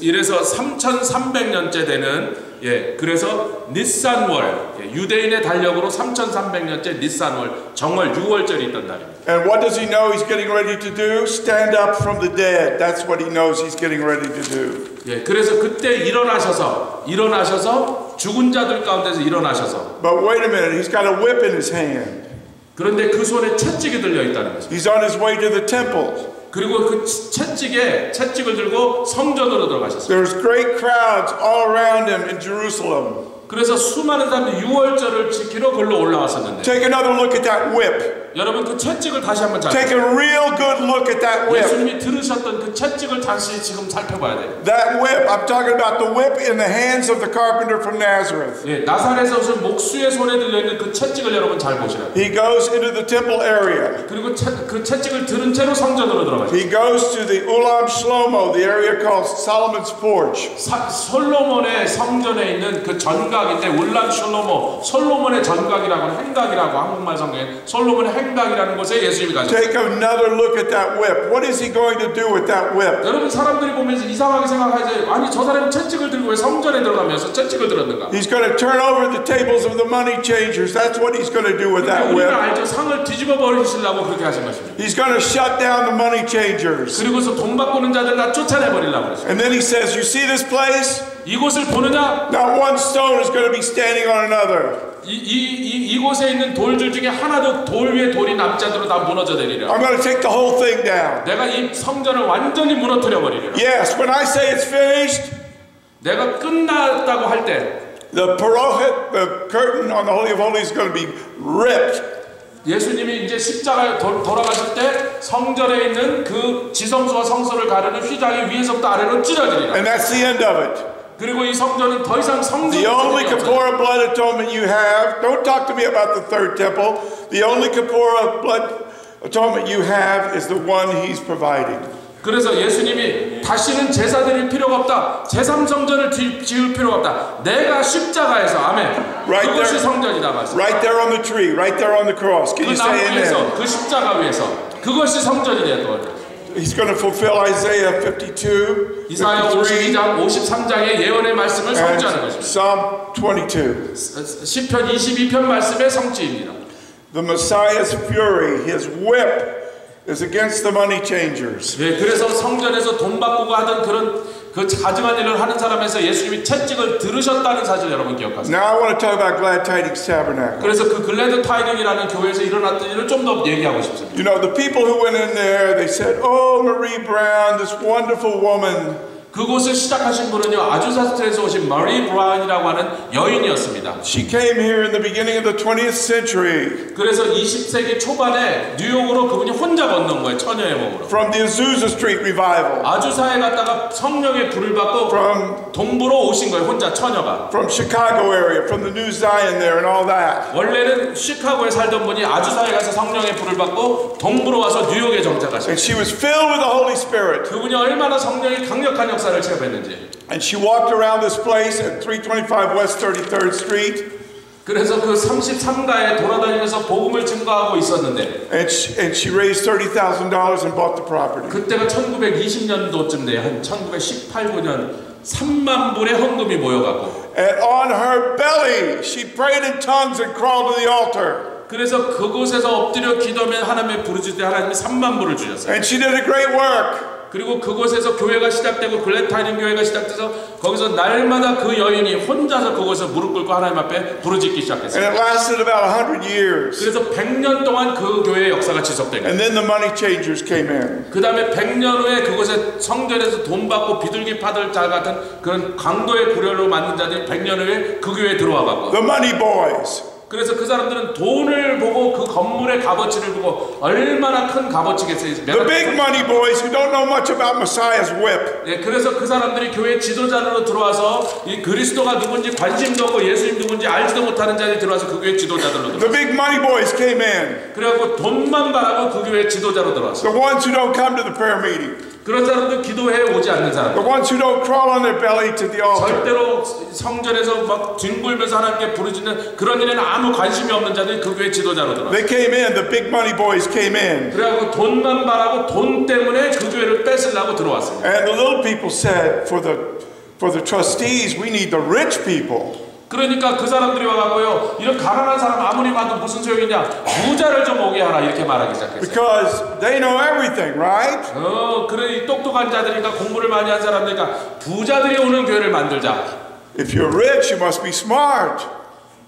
이래서 3,300년째 되는 그래서 니산월 유대인의 달력으로 3,300년째 니산월 정월 6월절이 있던 달입니다. And what does he know he's getting ready to do? Stand up from the dead. That's what he knows he's getting ready to do. 그래서 그때 일어나셔서 죽은 자들 가운데서 일어나셔서. But wait a minute, he's got a whip in his hand. 그런데 그 손에 채찍이 들려 있다는 것입니다. He's on his way to the temple. 그리고 그 채찍을 들고 성전으로 들어가셨어요. There's great crowds all around him in Jerusalem. 그래서 수많은 사람들이 6월절을 지키러 걸로 올라왔었는데. Take another look at that whip. 여러분 그 채찍을 다시 한번 잘. Take a real good look at that whip. 예수님이 들으셨던 그 채찍을 다시 지금 살펴봐야 돼요. That whip, I'm talking about the whip in the hands of the carpenter from Nazareth. 나사렛에서 오신 목수의 손에 들려 있는 그 채찍을 여러분 잘 보시라. He goes into the temple area. 그리고 그 채찍을 들은 채로 성전으로 들어가죠. He goes to the Ulam Shlomo, the area called Solomon's Porch. 솔로몬의 성전에 있는 그 전각인데 울람 슐로모 솔로몬의 전각이라고 행각이라고 한국말 성경에 솔로몬의 행각이라는 곳에 예수님이 가셨어요. Take another look at that whip. What is he going to do with that whip? 여러분 사람들이 보면서 이상하게 생각하지. 아니 저 사람이 채찍을 들고 왜 성전에 들어가면서 채찍을 들었는가? He's going to turn over the tables of the money changers. That's what he's going to do with that 우리가 whip. 알죠. 상을 뒤집어 버리시려고 그렇게 하신 것입니다. He's going to shut down the money changers. 그리고서 돈 바꾸는 자들 다 쫓아내 버리려고 그랬어요. And then he says, you see this place? 이곳을 보느냐? Not one stone is going to be standing on another. 이곳에 있는 돌들 중에 하나도 돌 위에 돌이 남지 않도록 다 무너져 내리라. I'm going to take the whole thing down. 내가 이 성전을 완전히 무너뜨려 버리리라. Yes, when I say it's finished, 내가 끝났다고 할 때 the parochit, the curtain on the Holy of Holies is going to be ripped. 예수님이 이제 십자가에 돌아가실 때 성전에 있는 그 지성소와 성소를 가르는 휘장이 위에서부터 아래로 찢어지리라. And that's the end of it. 그리고 이 성전은 더 이상 성전이 The only 없어요. Kippur blood atonement you have, don't talk to me about the third temple. The only Kippur blood atonement you have is the one he's providing. 그래서 예수님이 다시는 제사 드릴 필요가 없다. 제3성전을 지을 필요가 없다. 내가 십자가에서 아멘. Right 그것이 there, 성전이다 말씀. right there on the tree, right there on the cross. Can 그 you 나무 say 위에서 amen? 그 십자가 위에서 그것이 성전이 되었던. He's going to fulfill Isaiah 52, 이사야 53, 52장 53장의 예언의 말씀을 성취하는 and 것입니다. Psalm 22. 시편 22편 말씀의 성취입니다. The Messiah's fury, his whip, is against the money changers. 그래서 성전에서 돈 바꾸고 하던 그런 그 가증한 일을 하는 사람에서 예수님이 채찍을 들으셨다는 사실 여러분 기억하세요. Now I want to talk about Glad Tidings Tabernacle. 그래서 그 글래드 타이딩이라는 교회에서 일어났던 일을 좀 더 얘기하고 싶습니다. You know, the people who went in there, they said, oh, Marie Brown, this wonderful woman, 그곳을 시작하신 분은요 아주사 스트에서 오신 머리 브라운이라고 하는 여인이었습니다. She came here in the beginning of the 20th century. 그래서 20세기 초반에 뉴욕으로 그분이 혼자 건넌 거예요. 처녀의 몸으로. From the Azusa Street revival. 아주사에 갔다가 성령의 불을 받고 동부로 오신 거예요. 혼자 처녀가. From Chicago area, from the New Zion there and all that. 원래는 시카고에 살던 분이 아주사에 가서 성령의 불을 받고 동부로 와서 뉴욕에 정착하셨어요. And she was filled with the Holy Spirit. 그분이 얼마나 성령이 강력한 역사를 체험했는지. And she walked around this place at 325 West 33rd Street. 그래서 그 33가에 돌아다니면서 복음을 증거하고 있었는데. And she raised $30,000 and bought the property. 그때가 1920년도쯤 돼요. 한 1918년 3만 불의 헌금이 모여갖고. And on her belly, she prayed in tongues and crawled to the altar. 그래서 그곳에서 엎드려 기도하면 하나님의 부르짖을 때 하나님이 3만 불을 주셨어요. And she did a great work. 그리고 그곳에서 교회가 시작되고 글렌타이는 교회가 시작돼서 거기서 날마다 그 여인이 혼자서 그곳에서 무릎 꿇고 하나님 앞에 부르짖기 시작했어요. And it lasted about 100 years. 그래서 100년 동안 그 교회의 역사가 지속된 거예요. And then the money changers came in. 그 다음에 100년 후에 그곳에 성전에서 돈 받고 비둘기 파들 자 같은 그런 강도의 구렬로 만든 자들이 100년 후에 그 교회에 들어와갖고. The money boys. 그래서 그 사람들은 돈을 보고 그 건물의 값어치를 보고 얼마나 큰 값어치겠어요. The big money boys who don't know much about Messiah's whip. 네, 그래서 그 사람들이 교회 지도자로 들어와서 이 그리스도가 누군지 관심도 없고 예수님 누군지 알지도 못하는 자들이 들어와서 그 교회 지도자들로 들어왔어요. The big money boys came in. 그래갖고 돈만 바라고 그 교회 지도자로 들어왔어요. The ones who don't come to the prayer meeting. 그런 사람들 기도해 오지 않는 사람. The ones who don't crawl on their belly to the altar. 절대로 성전에서 막 뒹굴면서 하나님께 부르짖는 그런 일에는 아무 관심이 없는 자들이 그 교회 지도자로 들어왔어요. They came in. The big money boys came in. 그래갖고 돈만 바라고 돈 때문에 그 교회를 뺏으려고 들어왔어요. And the little people said, for the trustees, we need the rich people. 그러니까 그 사람들이 와가고요, 이런 가난한 사람 아무리 봐도 무슨 소용이냐, 부자를 좀 오게 하라 이렇게 말하기 시작했어요. Because they know everything, right? 그래 이 똑똑한 자들이니까 공부를 많이 한 사람들이니까 부자들이 오는 교회를 만들자. If you're rich, you must be smart.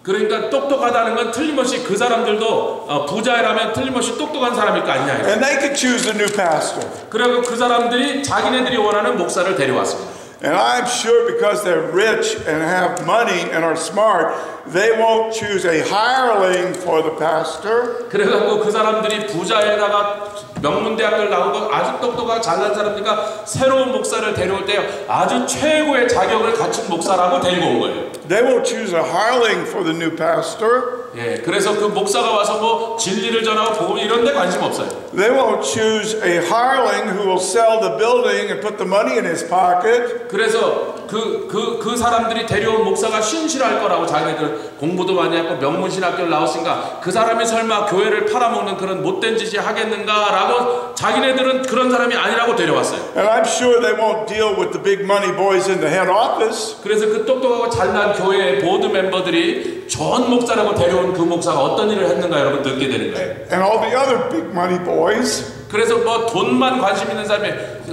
그러니까 똑똑하다는 건 틀림없이 그 사람들도 부자라면 틀림없이 똑똑한 사람일 거 아니냐. And they could choose a new pastor. 그리고 그 사람들이 자기네들이 원하는 목사를 데려왔습니다. And I'm sure because they're rich and have money and are smart, they won't choose a hireling for the pastor. 그래갖고 그 사람들이 부자에다가 명문대학을 나오고 아주 똑똑하고 잘난 사람들과 새로운 목사를 데려올 때 아주 최고의 자격을 갖춘 목사라고 데리고 온 거예요. They won't choose a hireling for the new pastor. 예, 그래서 그 목사가 와서 뭐 진리를 전하고 복음 이런 데 관심 없어요. They won't choose a hireling who will sell the building and put the money in his pocket. 그래서 그 사람들이 데려온 목사가 신실할 거라고 자기네들 공부도 많이 하고 명문신학교를 나왔으니까 그 사람이 설마 교회를 팔아먹는 그런 못된 짓이 하겠는가라고 자기네들은 그런 사람이 아니라고 데려왔어요. And I'm sure they won't deal with the big money boys in the head office. 그래서 그 똑똑하고 잘난 교회의 보드 멤버들이 좋은 목사라고 데려온 그 목사가 어떤 일을 했는가 여러분 듣게 되는 거예요. And all the other big money boys. 그래서 뭐 돈만 관심 있는 사람이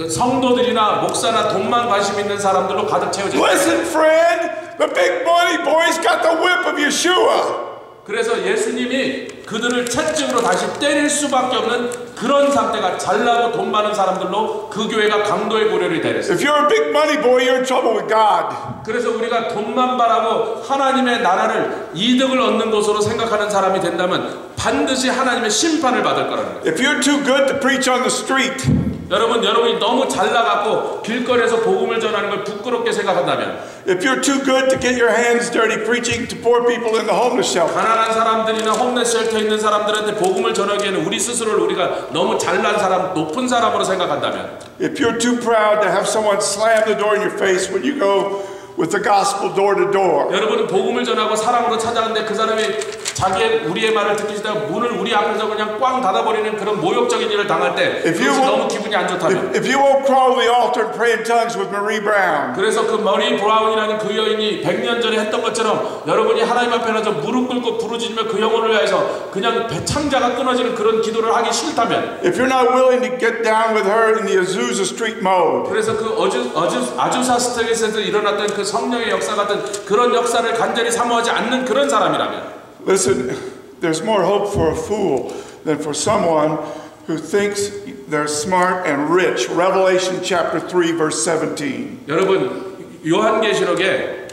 성도들이나 목사나 돈만 관심 있는 사람들로 가득 채워져. Listen, friend, the big money boys got the whip of Yeshua. 그래서 예수님이 그들을 채찍으로 다시 때릴 수밖에 없는 그런 상태가 잘나고 돈 많은 사람들로 그 교회가 강도의 고려를 데렸어요. If you're a big money boy, you're in trouble with God. 그래서 우리가 돈만 바라고 하나님의 나라를 이득을 얻는 것으로 생각하는 사람이 된다면 반드시 하나님의 심판을 받을 거라는 거예요. If you're too good to preach on the street, 여러분이 너무 잘나갖고 길거리에서 복음을 전하는 걸 부끄럽게 생각한다면, if you're too good to get your hands dirty preaching to poor people in the homeless shelter, 가난한 사람들이나 홈레스 쉘터에 있는 사람들한테 복음을 전하기에는 우리 스스로를 우리가 너무 잘난 사람, 높은 사람으로 생각한다면, if you're too proud to have someone slam the door in your face when you go with the gospel door to door, 여러분은 복음을 전하고 사랑으로 찾아가는데 그 사람이 우리의 말을 듣기 싫다가 문을 우리 앞에서 그냥 꽝 닫아버리는 그런 모욕적인 일을 당할 때 그것이 너무 기분이 안 좋다면, if you won't crawl to the altar and pray in tongues with Marie Brown, 그래서 그 머리 브라운이라는 그 여인이 100년 전에 했던 것처럼 여러분이 하나님 앞에 나서 무릎 꿇고 부르짖으며 그 영혼을 위해서 그냥 배창자가 끊어지는 그런 기도를 하기 싫다면, if you're not willing to get down with her in the Azusa Street mode, 그래서 그 아주사 스트릿에서 일어났던 그 성령의 역사 같은 그런 역사를 간절히 사모하지 않는 그런 사람이라면, listen, there's more hope for a fool than for someone who thinks they're smart and rich. Revelation chapter 3 verse 17. 여러분 요한계시록에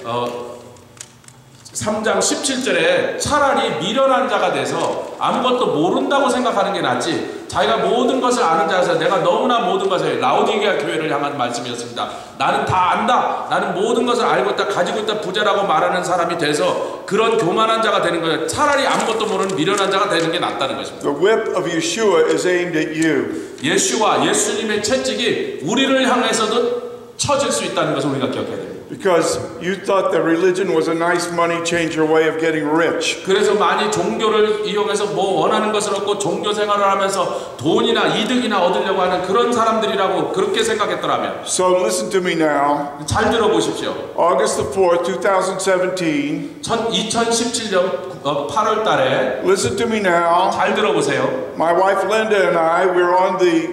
3장 17절에 차라리 미련한 자가 돼서 아무것도 모른다고 생각하는 게 낫지 자기가 모든 것을 아는 자에서 내가 너무나 모든 것을 라오디게아 교회를 향한 말씀이었습니다. 나는 다 안다. 나는 모든 것을 알고 있다. 가지고 있다. 부자라고 말하는 사람이 돼서 그런 교만한 자가 되는 거예요. 차라리 아무것도 모르는 미련한 자가 되는 게 낫다는 것입니다. The whip of Yeshua is aimed at you. 예수와 예수님의 채찍이 우리를 향해서도 쳐질 수 있다는 것을 우리가 기억해야 됩니다. Because you thought that religion was a nice money changer way of getting rich. 그래서 많이 종교를 이용해서 뭐 원하는 것을 얻고 종교 생활을 하면서 돈이나 이득이나 얻으려고 하는 그런 사람들이라고 그렇게 생각했더라면 So listen to me now. 잘 들어보십시오. August the 4th, 2017. 2017년 8월 달에 Listen to me now. 잘 들어보세요. My wife Linda and I, we're on the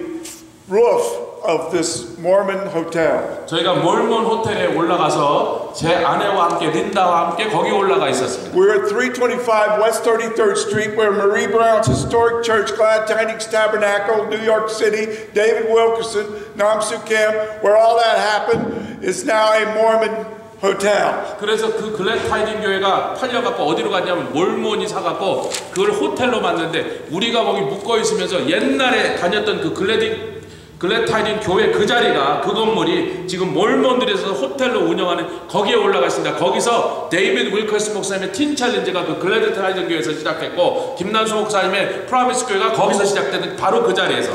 roof of this Mormon hotel. 저희가 몰몬 호텔에 올라가서 제 아내와 함께 린다와 함께 거기 올라가 있었습니다. We're at 325 West 33rd Street where Marie Brown's historic church, Glad Tidings Tabernacle, New York City, David Wilkerson, Nam Soo Kim, where all that happened is now a Mormon hotel. 그래서 그 글래타이딩 교회가 팔려갖고 어디로 갔냐면 몰몬이 사갖고 그걸 호텔로 만드는데 우리가 거기 묶어 있으면서 옛날에 다녔던 그 글래타이딩 교회 그 자리가 그 건물이 지금 몰몬들에서 호텔로 운영하는 거기에 올라가 있습니다. 거기서 데이비드 윌커스 목사님의 틴 챌린지가 그 글래타이딩 교회에서 시작했고 김난수 목사님의 프라미스 교회가 거기서 시작된 바로 그 자리에서.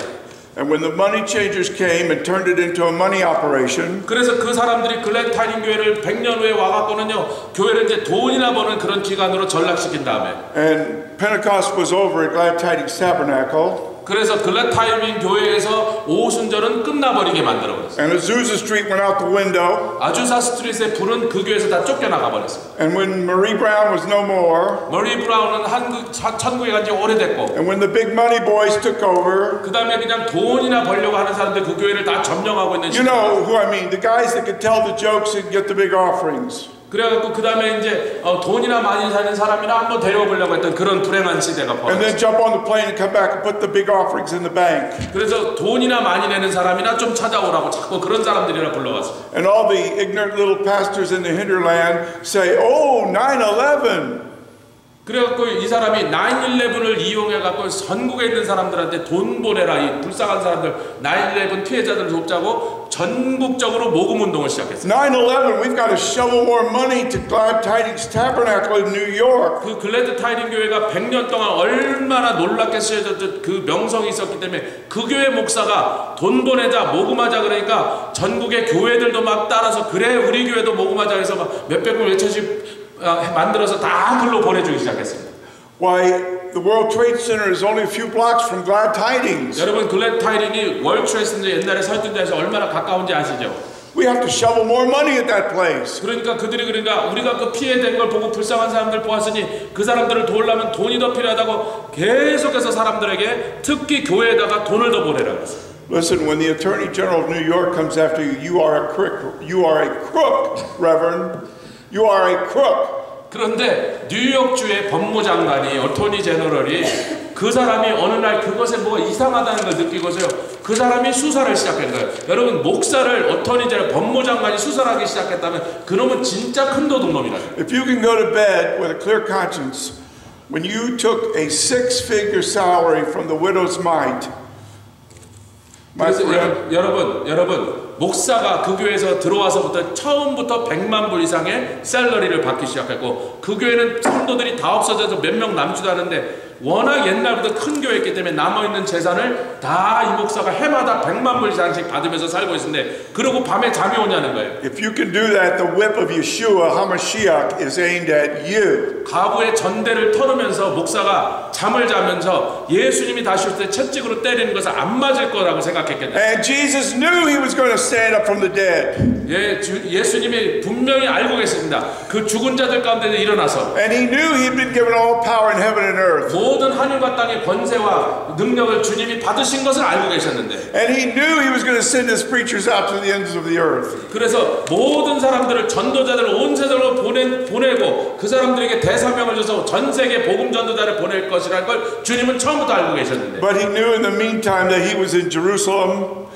And when the money changers came and turned it into a money operation, 그래서 그 사람들이 글래타이딩 교회를 100년 후에 와갖고는요 교회를 이제 돈이나 버는 그런 기관으로 전락시킨 다음에 and Pentecost was over at Glad Tidings Tabernacle. 그래서 글래타이딩 교회에서 오순절은 끝나버리게 만들어버렸어요. And Azusa Street went out the window. 아주사 스트릿의 불은 그 교회에서 다 쫓겨나가 버렸어요. And when Marie Brown was no more, 머리 브라운은 천국에 간 지 오래됐고 and when the big money boys took over, 그 다음에 그냥 돈이나 벌려고 하는 사람들 그 교회를 다 점령하고 있는 you know who I mean, the guys that could tell the jokes and get the big offerings. 그래갖고 그 다음에 이제 돈이나 많이 사는 사람이나 한번 데려보려고 했던 그런 불행한 시대가 And 벌어졌어요. then jump on the plane and come back and put the big offerings in the bank. 그래서 돈이나 많이 내는 사람이나 좀 찾아오라고 자꾸 그런 사람들이라 불러왔어요. And all the ignorant little pastors in the hinterland say, oh, 9/11. 그래갖고 이 사람이 9/11을 이용해갖고 전국에 있는 사람들한테 돈 보내라 이 불쌍한 사람들 9/11 피해자들을 돕자고 전국적으로 모금 운동을 시작했어요. 9/11, we've got to shovel more money to Glad Tidings Tabernacle in New York. 그 글래드 타이딩 교회가 100년 동안 얼마나 놀랍게 쓰여졌던 그 명성이 있었기 때문에 그 교회 목사가 돈 보내자 모금하자 그러니까 전국의 교회들도 막 따라서 그래 우리 교회도 모금하자 해서 막 몇백 명 몇천씩 만들어서 다 글로 보내주기 시작했습니다. Why, the World Trade Center is only a few blocks from Glad Tidings. 여러분 글래드 타이딩이 월드 트레이드 센터 옛날에 설득 데서 얼마나 가까운지 아시죠? We have to shovel more money at that place. 그러니까 그들이 우리가 그 피해된 걸 보고 불쌍한 사람들 보았으니 그 사람들을 도우려면 돈이 더 필요하다고 계속해서 사람들에게 특히 교회에다가 돈을 더 보내라 그랬어요. Listen, when the Attorney General of New York comes after you, you are a crook, Reverend. You are a crook. 그런데 뉴욕주의 법무장관이 어토니 제너럴이 그 사람이 어느 날 그것에 뭐가 이상하다는 걸 느끼고서요. 그 사람이 수사를 시작한 거예요. 여러분 목사를 어토니 제너럴 법무장관이 수사하기 시작했다면 그놈은 진짜 큰 도둑놈이라요. If you can go to bed with a clear conscience, when you took a 6-figure salary from the widow's mite, 그래서 여러분 목사가 그 교회에서 들어와서부터 처음부터 100만 불 이상의 샐러리를 받기 시작했고 그 교회는 성도들이 다 없어져서 몇 명 남지도 않은데 워낙 옛날부터 큰 교회였기 때문에 남아있는 재산을 다 이 목사가 해마다 100만 불 이상씩 받으면서 살고 있는데 그러고 밤에 잠이 오냐는 거예요. If you can do that, the whip of Yeshua HaMashiach is aimed at you. 가부의 전대를 털으면서 목사가 잠을 자면서 예수님이 다시 올 때 채찍으로 때리는 것을 안 맞을 거라고 생각했겠네요. And Jesus knew he was going to stand up from the dead. 예수님이 분명히 알고 계십니다. 그 죽은 자들 가운데 일어나서 And he knew he'd been given all power in heaven and earth. 모든 하늘과 땅의 권세와 능력을 주님이 받으신 것을 알고 계셨는데 And he knew he was going to send his preachers out to the ends of the earth. 그래서 모든 사람들을 전도자들을 온 세상으로 보내고 그 사람들에게 대사명을 줘서 전 세계 복음 전도자를 보낼 것이라는 걸 주님은 처음부터 알고 계셨는데 But he knew in the meantime that he was in Jerusalem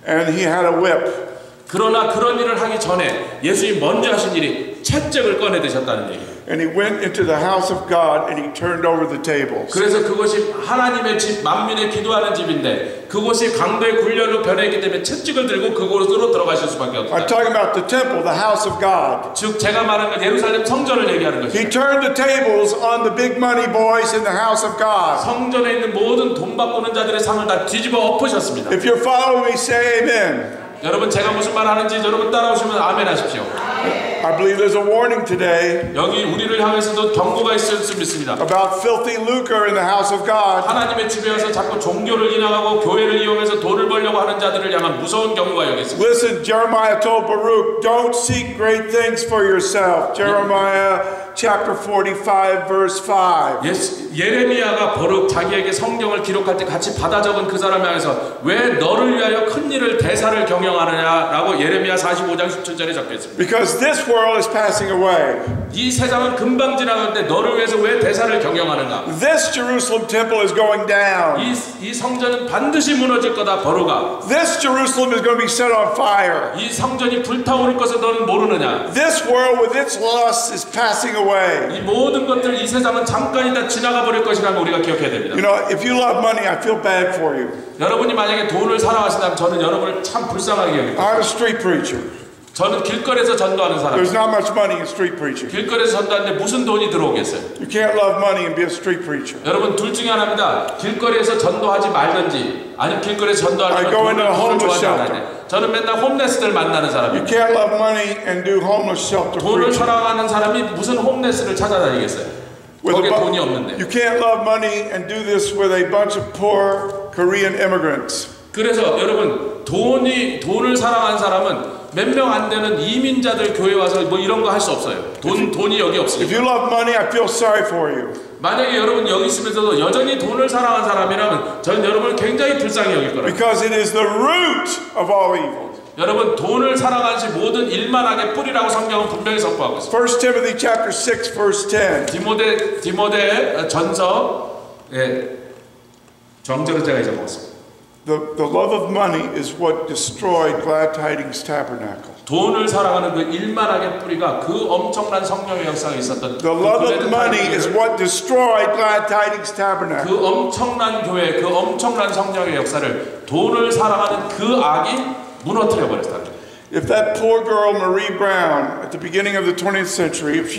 and he had a whip. 그러나 그런 일을 하기 전에 예수님이 먼저 하신 일이 채찍을 꺼내 드셨다는 얘기예요. And he went into the house of God and he turned over the tables. 그래서 그것이 하나님의 집, 만민의 기도하는 집인데 그곳이 강도의 굴렬로 변했기 때문에 채찍을 들고 그곳으로 들어가실 수밖에 없다. I'm talking about the temple, the house of God. 즉 제가 말하는 건 예루살렘 성전을 얘기하는 것이죠. He turned the tables on the big money boys in the house of God. 성전에 있는 모든 돈 바꾸는 자들의 상을 다 뒤집어 엎으셨습니다. If you're following me, say amen. 여러분 제가 무슨 말 하는지 여러분 따라오시면 아멘 하십시오. I believe there's a warning today 여기 우리를 향해서도 경고가 있을 수 있습니다. about filthy lucre in the house of God. 하나님의 집에 와서 자꾸 종교를 인하고 교회를 이용해서 돈을 벌려고 하는 자들을 향한 무서운 경고가 여기 있습니다. Listen, Jeremiah told Baruch, don't seek great things for yourself. Jeremiah chapter 45 verse 5. 예레미야가 버룩 자기에게 성경을 기록할 때 같이 받아 적은 그 사람에 의해서 왜 너를 위하여 큰 일을 대사를 경영하느냐라고 예레미야 45장 17절에 적혀 있습니다. Because this world is passing away. 이 세상은 금방 지나가는데 너를 위해서 왜 대사를 경영하는가? This Jerusalem temple is going down. 이 성전은 반드시 무너질 거다 버룩아. This Jerusalem is going to be set on fire. 이 성전이 불타오를 것을 너는 모르느냐? This world with its lusts is passing away. 이 모든 것들 이 세상은 잠깐이다 지나가 버릴 것이라는 걸 우리가 기억해야 됩니다. You know, if you love money, I feel bad for you. 여러분이 만약에 돈을 사랑하신다면 저는 여러분을 참 불쌍하게 여깁니다. I'm a street preacher. 저는 길거리에서 전도하는 사람. There's not much money in street preaching. 길거리에서 전도하는데 무슨 돈이 들어오겠어요? You can't love money and be a street preacher. 여러분 둘 중에 하나입니다. 길거리에서 전도하지 말든지 아니면 길거리에서 전도하려면 I go into a 돈을 homeless 좋아하지 shelter. 않아요. 저는 맨날 홈레스들 만나는 You 사람입니다. can't love money and do homeless shelter 돈을 preaching. 사랑하는 사람이 무슨 홈레스를 찾아다니겠어요? 거기에 돈이 없는데. You can't love money and do this with a bunch of poor Korean immigrants. 그래서 여러분 돈을 사랑한 사람은 몇 명 안 되는 이민자들 교회 와서 뭐 이런 거 할 수 없어요. 돈이 여기 If 없으니까. you love money, I feel sorry for you. 만약에 여러분 여기 있으면서도 여전히 돈을 사랑한 사람이라면 저는 여러분을 굉장히 불쌍히 여길 거라고. Because it is the root of all evil. 여러분 돈을 사랑하시 모든 일만하게 뿌리라고 성경은 분명히 선포하고 있습니다. 1 Timothy chapter 6 verse 10. 디모데 전서 정절을 제가 잊어먹었습니다. The love of money is what destroyed Glad Tidings Tabernacle. 돈을 사랑하는 그 일만하게 뿌리가 그 엄청난 성령의 역사가 있었던 The love of money is what destroyed Glad Tidings Tabernacle. 그 엄청난 교회, 그 엄청난 성령의 역사를 돈을 사랑하는 그 악이 무너뜨려 버렸다. If that poor girl Marie Brown at the beginning of the 20th century, if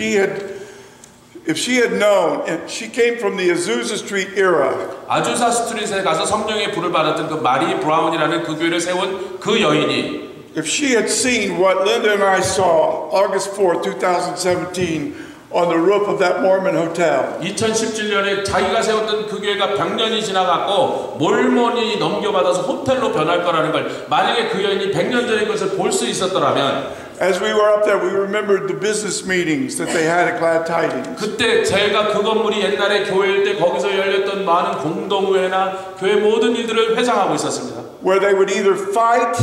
she had known, and she came from the Azusa Street era. 아주사 스트릿에 가서 성령의 불을 받았던 그 마리 브라운이라는 그 교회를 세운 그 여인이 If she had seen what Linda and I saw August 4th, 2017 on the roof of that Mormon hotel. 2017년에 자기가 세웠던 그 교회가 100년이 지나갔고 몰몬이 넘겨받아서 호텔로 변할 거라는 걸 만약에 그 여인이 100년 전의 것을 볼 수 있었더라면 As we were up there, we remembered the business meetings that they had at Glad Tidings. 그때 제가 그 건물이 옛날에 교회일 때 거기서 열렸던 많은 공동회나 교회 모든 일들을 회상하고 있었습니다. Where they would either fight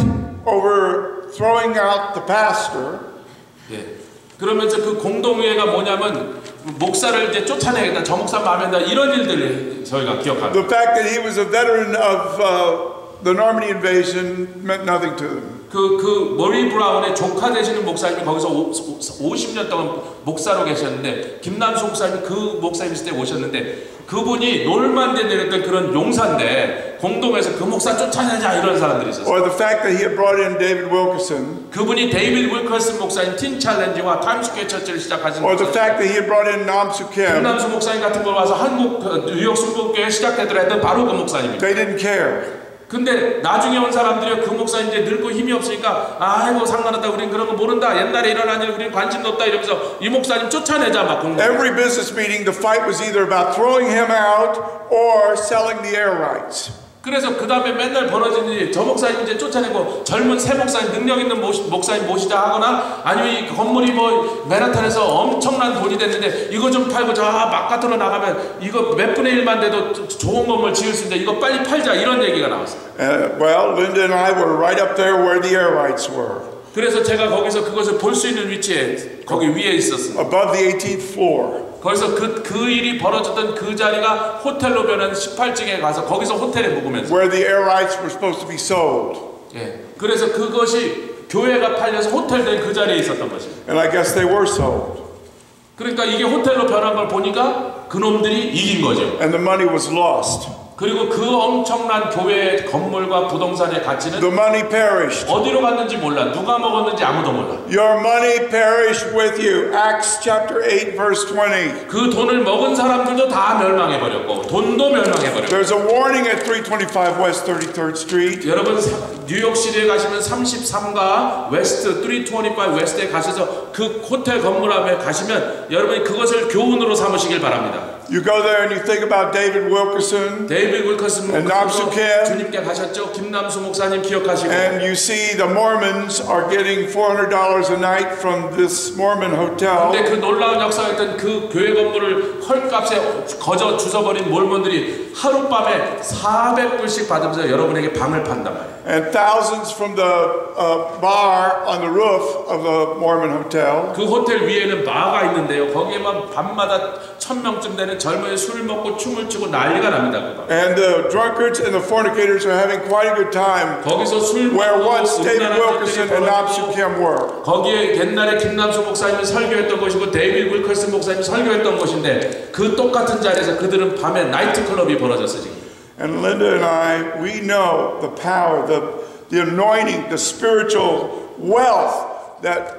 over throwing out the pastor. 예. 그러면서 그 공동회가 뭐냐면 목사를 이제 쫓아내겠다, 저 목사 마음에 든다 이런 일들을 저희가 기억합니다. The fact that he was a veteran of the Normandy invasion meant nothing to them. 그 머리 브라운의 조카 되시는 목사님이 거기서 50년 동안 목사로 계셨는데 김남수 목사님이 그 목사님 있을 때 오셨는데 그분이 노르만디에 내렸던 그런 용사인데 공동에서 그 목사 쫓아내자 이런 사람들이 있었어요. Or the fact that he had brought in David Wilkerson. 그분이 데이비드 윌커슨 목사님 팀 챌린지와 타임스퀘어 처치를 시작하신 Or the fact that he had brought in Nam Soo Kim. 김남수 목사님 같은 걸 와서 한국 뉴욕 순복교회 시작되더라 했던 바로 그 목사님입니다. They didn't care. 근데 나중에 온 사람들이 그 목사 이제 늙고 힘이 없으니까 아이고 상관없다 우린 그런 거 모른다 옛날에 일어난 일 우린 관심도 없다 이러면서 이 목사님 쫓아내자 막 공부. Every business meeting, the fight was either about throwing him out or selling the air rights. 그래서 그 다음에 맨날 벌어지는 일이 저 목사님 이제 쫓아내고 젊은 새 목사님 능력 있는 목사님 모시자 하거나 아니면 이 건물이 뭐 맨하탄에서 엄청난 돈이 됐는데 이거 좀 팔고 저 바깥으로 나가면 이거 몇 분의 1만 돼도 좋은 건물 지을 수 있는데 이거 빨리 팔자 이런 얘기가 나왔어요. Well, Linda and I were right up there where the air rights were. 그래서 제가 거기서 그것을 볼 수 있는 위치에 거기 위에 있었습니다. Above the 18th floor. 거기서 그 일이 벌어졌던 그 자리가 호텔로 변한 18층에 가서 거기서 호텔에 묵으면서 Where the air rights were supposed to be sold. 예, 그래서 그것이 교회가 팔려서 호텔 된 그 자리에 있었던 것입니다. And I guess they were sold. 그러니까 이게 호텔로 변한 걸 보니까 그놈들이 이긴 거죠. And the money was lost. 그리고 그 엄청난 교회의 건물과 부동산의 가치는 The money perished. 어디로 갔는지 몰라. 누가 먹었는지 아무도 몰라. Your money perished with you. Acts chapter 8 verse 20. 그 돈을 먹은 사람들도 다 멸망해버렸고 돈도 멸망해버렸고. There's a warning at 325 West 33rd Street. 여러분 뉴욕시티에 가시면 33가 웨스트 325 웨스트에 가셔서 그 호텔 건물 앞에 가시면 여러분이 그것을 교훈으로 삼으시길 바랍니다. You go there and you think about David Wilkerson. 데이비드 윌커슨 And Namsu 목사님도 Kim. 주님께 가셨죠. 김남수 목사님 기억하시고. And you see the Mormons are getting $400 a night from this Mormon hotel. 근데 그 놀라운 역사가 있던 그 교회 건물을 헐값에 거저 주워버린 몰몬들이 하룻밤에 400불씩 받으면서 여러분에게 방을 판단 말이에요. And thousands from the bar on the roof of the Mormon hotel. 그 호텔 위에는 바가 있는데요. 거기에만 밤마다 1000명쯤 되는 젊은이 술을 먹고 춤을 추고 난리가 납니다. And the drunkards and the fornicators are having quite a good time. 거기서 술 Where 먹고 once David Wilkerson and Namsu 벌어지고 Kim were. 거기에 옛날에 김남수 목사님이 설교했던 곳이고 데이비드 윌커슨 목사님이 설교했던 곳인데 그 똑같은 자리에서 그들은 밤에 나이트클럽이 벌어졌어요. 지금. And Linda and I, we know the power, the anointing, the spiritual wealth that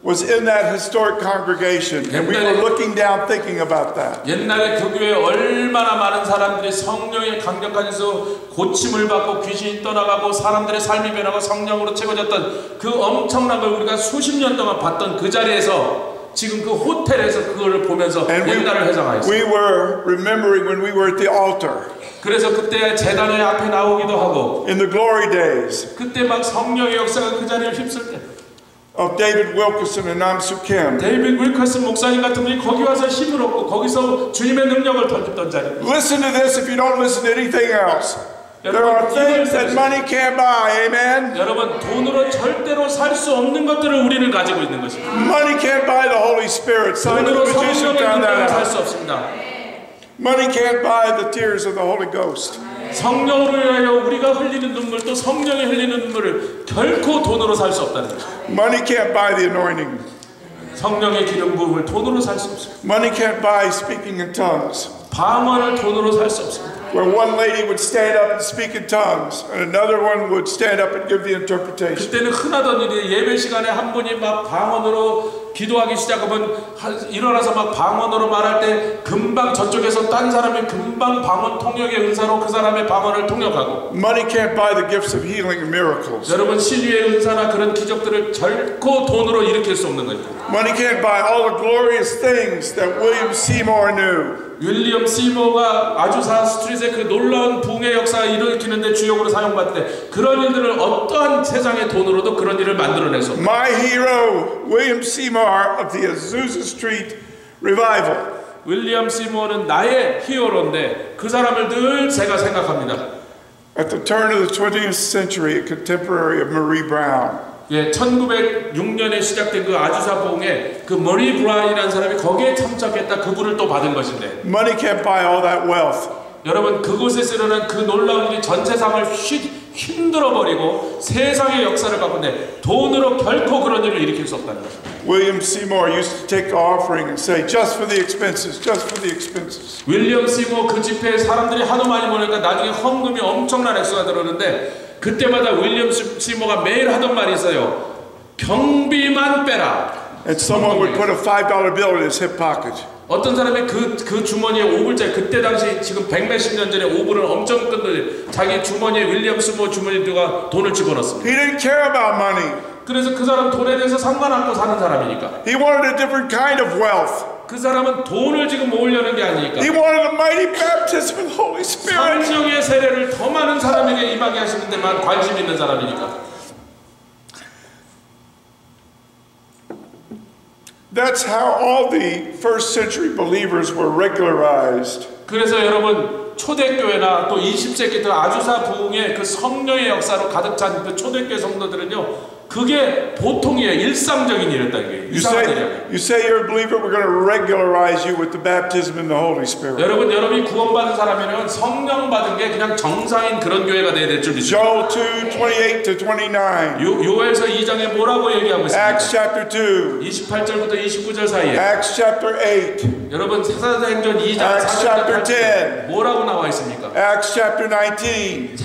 was in that historic congregation. And we were looking down thinking about that. 옛날에 그 교회에 얼마나 많은 사람들이 성령의 강력한 에서 고침을 받고 귀신이 떠나가고 사람들의 삶이 변하고 성령으로 채워졌던 그 엄청난 걸 우리가 수십 년 동안 봤던 그 자리에서 지금 그 호텔에서 그걸 보면서 옛날을 회상하였어요. We were remembering when we were at the altar. 그래서 그때 제단의 앞에 나오기도 하고 In the glory days. 그때 막 성령의 역사가 그 자리를 휩쓸 때 Of David Wilkerson and Namsu Kim. 데이비드 윌커슨 목사님 같은 분이 거기 와서 힘을 얻고 거기서 주님의 능력을 던졌던 자리. Listen to this if you don't listen to anything else. There are things that money can't buy. Amen. 여러분 돈으로 절대로 살 수 없는 것들을 우리는 가지고 있는 것입니다. Money can't buy the Holy Spirit. Simon the 돈으로 magician 성령의 found that 능력을 살 out. 수 없습니다. Money can't buy the tears of the Holy Ghost. 성령으로 인하여 우리가 흘리는 눈물도 성령이 흘리는 눈물을 결코 돈으로 살 수 없다는 것입니다. Money can't buy the anointing. 성령의 기름 부음을 돈으로 살 수 없습니다. Money can't buy speaking in tongues. 방언을 돈으로 살 수 없습니다. Where one lady would stand up and speak in tongues, and another one would stand up and give the interpretation. 그때는 흔하던 일이 예배 시간에 한 분이 막 방언으로 기도하기 시작하면 일어나서 막 방언으로 말할 때 금방 저쪽에서 딴 사람이 금방 방언 통역의 은사로 그 사람의 방언을 통역하고. Money can't buy the gifts of healing and miracles. 여러분 신유의 은사나 그런 기적들을 결코 돈으로 일으킬 수 없는 거죠. Money can't buy all the glorious things that William Seymour knew. 윌리엄 시모가 아주사 스트릿의 그 놀라운 붕의 역사를 일으키는데 주역으로 사용받을 때 그런 일들을 어떠한 세상의 돈으로도 그런 일을 만들어낼 수 없다. My hero, William Seymour of the Azusa Street Revival. 윌리엄 시모는 나의 히어로인데 그 사람을 늘 제가 생각합니다. At the turn of the 20th century, a contemporary of Marie Brown. 예, 1906년에 시작된 그 아주사 부흥에 그 머리 브라운이라는 사람이 거기에 참석했다 그분을 또 받은 것인데 Money can't buy all that wealth. 여러분 그곳에서 일어난 그 놀라운 일이 전 세상을 힘들어 버리고 세상의 역사를 바꾼데 돈으로 결코 그런 일을 일으킬 수 없다는 것입니다. William Seymour used to take the offering and say, just for the expenses, just for the expenses. 윌리엄 시모 그 집회에 사람들이 하도 많이 모이니까 나중에 헌금이 엄청난 액수가 들어오는데 그때마다 윌리엄 시모가 매일 하던 말이 있어요. 경비만 빼라. And someone would put a $5 bill in his hip pocket. 어떤 사람이 그 주머니에 5불짜리 그때 당시 지금 100몇십 년 전에 5불은 엄청 큰 돈이 자기 주머니에 윌리엄 시모 주머니에 누가 돈을 집어넣습니다. He didn't care about money. 그래서 그 사람 돈에 대해서 상관 않고 사는 사람이니까. He wanted a different kind of wealth. 그 사람은 돈을 지금 모으려는 게 아니니까. He wanted a mighty baptism of the Holy Spirit. 성령의 세례를 더 많은 사람에게 임하게 하시는 데만 관심 있는 사람이니까. That's how all the first century believers were regularized. 그래서 여러분 초대교회나 또 20세기 때 아주사 부흥의 그 성령의 역사로 가득 찬 그 초대교회 성도들은요, 그게 보통이에요. 일상적인 일이었다는 게. You say you're a believer, we're going to regularize you with the baptism in the Holy Spirit. 여러분이 구원받은 사람이면 성령 받은 게 그냥 정상인 그런 교회가 돼야 될 줄 믿습니다. Joel 2:28 to 29. 요엘서 2장에 뭐라고 얘기하고 있습니까? Acts chapter 2. 28절부터 29절 사이에. Acts chapter 8. 여러분 사도행전 2장 Acts chapter 10. 뭐라고 나와 있습니까? Acts chapter 19.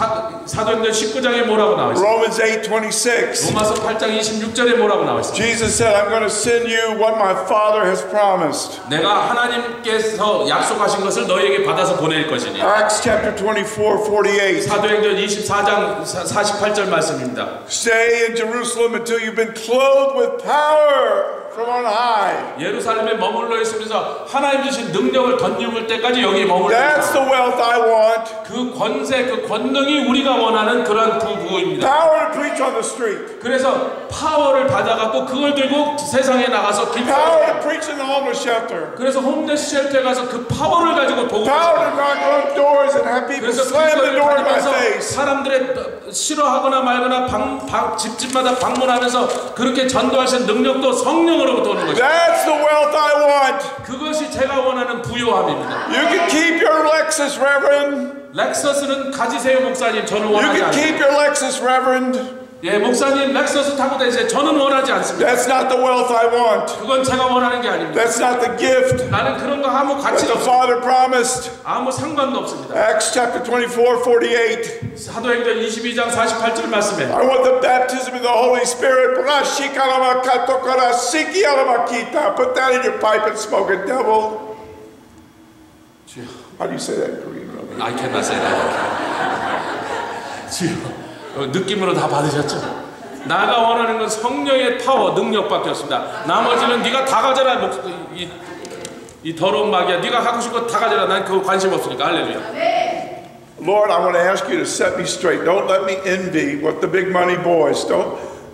사도행전 19장에 뭐라고 나와 있습니까? Romans 8:26. 로마서 8장 26절에 뭐라고 나와 있습니까? Jesus said, I'm going to send you what my Father has promised. 내가 하나님께서 약속하신 것을 너희에게 받아서 보낼 것이니. Acts chapter 24:48. 사도행전 24장 48절 말씀입니다. Stay in Jerusalem until you've been clothed with power from on high. 예루살렘에 머물러 있으면서 하나님 주신 능력을 덧입을 때까지 여기 머물러 That's the wealth I want. 그 권세, 그 권능이 우리가 원하는 그런 부부입니다. Power to preach on the street. 그래서 파워를 받아갖고 그걸 들고 세상에 나가서 Power 기도하고, to preach in the homeless shelter. 그래서 홈레스 쉘터에 가서 그 파워를 가지고 Power to 복음을 knock on doors and have people 그래서 slam the 그걸 door in my 다니면서 face. 사람들의 싫어하거나 말거나 집집마다 방문하면서 그렇게 전도하신 능력도 성령으로부터 오는 것입니다. That's the wealth I want. 그것이 제가 원하는 부요함입니다. You can keep your Lexus, Reverend. 렉서스는 가지세요 목사님. 저는 You 원하지 can keep 않습니다. your Lexus, Reverend. 예, 목사님 렉서스 타고 다니세요. 저는 원하지 않습니다. That's not the wealth I want. 그건 제가 원하는 게 아닙니다. That's not the gift 나는 그런 거 아무 that 가치가 the 없습니다. Father promised. 아무 상관도 없습니다. Acts chapter 24:48. 사도행전 22장 48절 말씀에 I want the baptism of the Holy Spirit. Put that in your pipe and smoke it, devil. How do you say that in Korean? I cannot say that. 느낌으로 다 받으셨죠? 나가 원하는 건 성령의 파워, 능력밖에 없습니다. 나머지는 네가 다 가져라. 이 더러운 마귀야. 네가 갖고 싶은 거 다 가져라. 난 그거 관심 없으니까. 할렐루야. Lord, I want to ask you to set me straight. Don't let me envy what the big money boys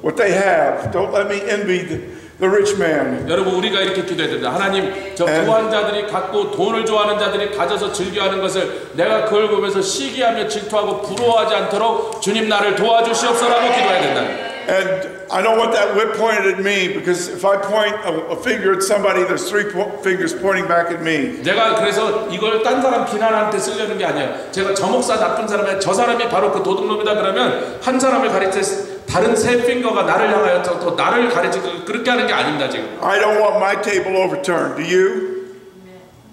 what they have. Don't let me envy the rich man. 여러분, 우리가 이렇게 기도해야 된다. 하나님, 저 부한 자들이 갖고 돈을 좋아하는 자들이 가져서 즐겨하는 것을 내가 그걸 보면서 시기하며 질투하고 부러워하지 않도록 주님 나를 도와주시옵소서라고 기도해야 된다. And I don't want that whip pointed at me, because if I point a finger at somebody, there's three fingers pointing back at me. 내가 그래서 이걸 딴 사람 비난하는데 쓰려는 게 아니에요. 제가 저 목사 나쁜 사람이야, 저 사람이 바로 그 도둑놈이다 그러면 한 사람을 가리칠 다른 세 핑거가 나를 향하여 또 나를 가리치고 그렇게 하는 게 아닙니다 지금. I don't want my table overturned. Do you?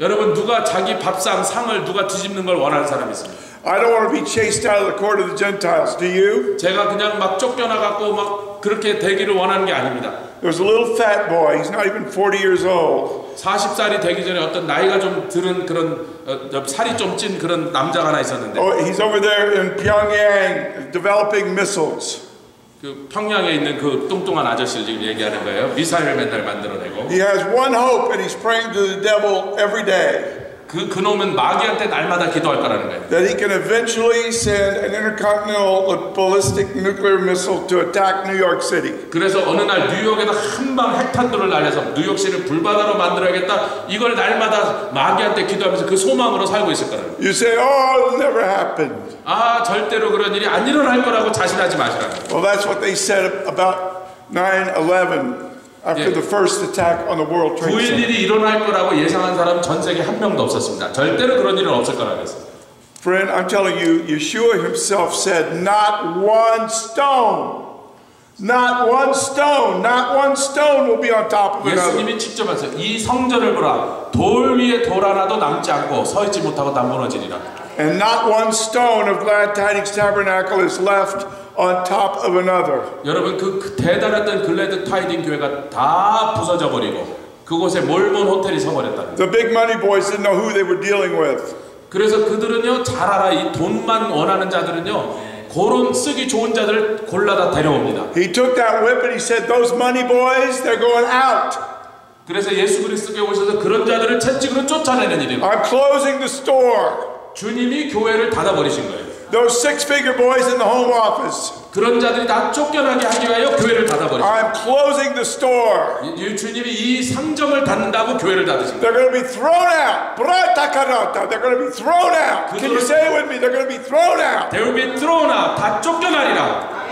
여러분, 누가 자기 밥상 상을 누가 뒤집는 걸 원하는 사람이 있습니다. I don't want to be chased out of the court of the Gentiles. Do you? 제가 그냥 막 쫓겨나갖고 막 그렇게 되기를 원하는 게 아닙니다. There's a little fat boy. He's not even 40 years old. 40살이 되기 전에 어떤 나이가 좀 들은 그런 살이 좀 찐 그런 남자가 하나 있었는데. Oh, he's over there in Pyongyang developing missiles. 그 평양에 있는 그 뚱뚱한 아저씨를 지금 얘기하는 거예요. 미사일을 맨날 만들어내고. He has one hope, and he's praying to the devil every day. 그놈은 마귀한테 날마다 기도할 거라는 거예요. That he can eventually send an intercontinental ballistic nuclear missile to attack New York City. 그래서 어느 날 뉴욕에다 한방 핵탄두를 날려서 뉴욕시를 불바다로 만들어야겠다. 이걸 날마다 마귀한테 기도하면서 그 소망으로 살고 있을 거라는 거예요. You say, "Oh, it'll never happen." 아, 절대로 그런 일이 안 일어날 거라고 자신하지 마시라는 거예요. Well, that's what they said about 9/11 after the first attack on the World Trade Center. 9.11이 일어날 거라고 예상한 사람 전 세계 한 명도 없었습니다. 절대로 그런 일은 없을 거라고 했어요. Friend, I'm telling you, Yeshua himself said, "Not one stone, not one stone, not one stone will be on top of another." 예수님이 직접 하셨어요. 이 성전을 보라. 돌 위에 돌 하나도 남지 않고 서 있지 못하고 다 무너지리라. And not one stone of Glad Tidings Tabernacle is left on top of another. 여러분, 그 대단했던 글래드 타이딩 교회가 다 부서져 버리고 그곳에 몰몬 호텔이 서버렸다. The big money boys didn't know who they were dealing with. 그래서 그들은요, 잘 알아. 이 돈만 원하는 자들은요, 그런 쓰기 좋은 자들을 골라다 데려옵니다. He took that whip and he said, "Those money boys, they're going out." 그래서 예수 그리스도께 오셔서 그런 자들을 채찍으로 쫓아내는 일입니다. I'm closing the store. 주님이 교회를 닫아버리신 거예요. Those six-figure boys in the home office. 그런 자들이 다 쫓겨나게 하기 위하여 교회를 닫아버리신 거예요. I'm closing the store. 주님이 이 상점을 닫는다고 교회를 닫으신 거예요. They're going to be thrown out. They're going to be thrown out. Can you say it with me? They're going to be thrown out. They will be thrown out. 다 쫓겨나리라.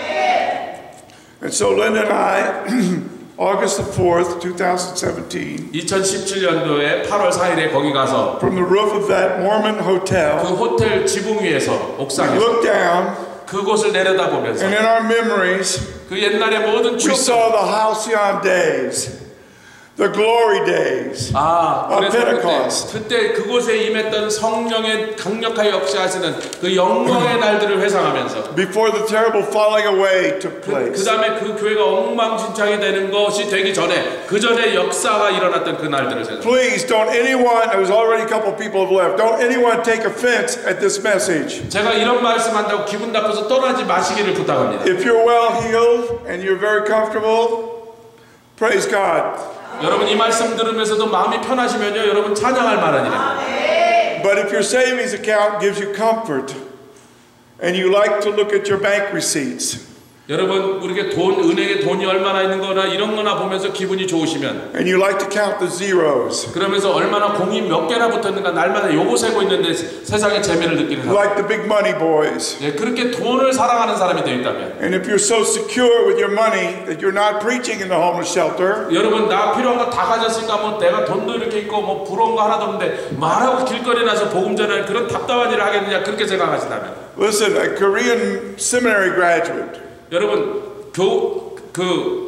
And so Linda and I, August the 4th, 2017, 2017년도에 8월 4일에 거기 가서 from the roof of that Mormon 그 hotel, 호텔 지붕 위에서 we 옥상에서 looked down, 그곳을 내려다보면서 and in our memories, 그 옛날의 모든 we 추억 saw the halcyon days, the glory days of 그래서 Pentecost. 그때 그곳에 임했던 성령의 강력하게 역사하시는 그 영광의 날들을 회상하면서 Before the terrible falling away took 그 place. 다음에 그 교회가 엉망진창이 되는 것이 되기 전에 그 전에 역사가 일어났던 그 날들을 생각합니다. Please don't anyone, there's already a couple people have left, don't anyone take offense at this message. 제가 이런 말씀한다고 기분 나빠서 떠나지 마시기를 부탁합니다. If you're well healed and you're very comfortable, praise God. 여러분 이 말씀 들으면서도 마음이 편하시면요 여러분 찬양할 만한 일입니다. But if your savings account gives you comfort and you like to look at your bank receipts 여러분 우리게 은행에 돈이 얼마나 있는 거나 이런 거나 보면서 기분이 좋으시면 and you like to count the zeros, 그러면서 얼마나 공이 몇 개나 붙었는가 날마다 요거 세고 있는데 세상의 재미를 느끼는 사람 like the big money boys. 예, 그렇게 돈을 사랑하는 사람이 되어 있다면 And if you're so secure with your money that you're not preaching in the homeless shelter, 여러분 나 필요한 거 다 가졌으니까 뭐 내가 돈도 이렇게 있고 뭐 부러운 거 하나도 없는데 말하고 길거리에 나서 복음 전하는 그런 답답한 일을 하겠느냐 그렇게 생각하신다면 listen, a Korean seminary graduate, 여러분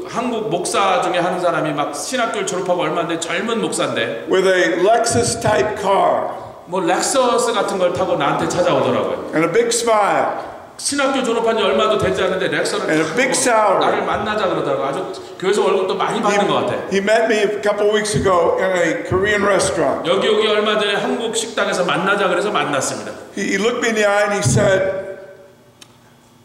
한국 목사 중에 한 사람이 막 신학교를 졸업하고 얼마 안 된 젊은 목사인데 with a Lexus type car 뭐 렉서스 같은 걸 타고 나한테 찾아오더라고요. and a big smile 신학교 졸업한 지 얼마도 되지 않는데 렉서를 and a big 타고 salary. 나를 만나자 그러더라고. 아주 교회에서 월급도 많이 받는 것 같아. He met me a couple of weeks ago in a Korean restaurant. 여기 얼마 전에 한국 식당에서 만나자 그래서 만났습니다. He looked me in the eye and he said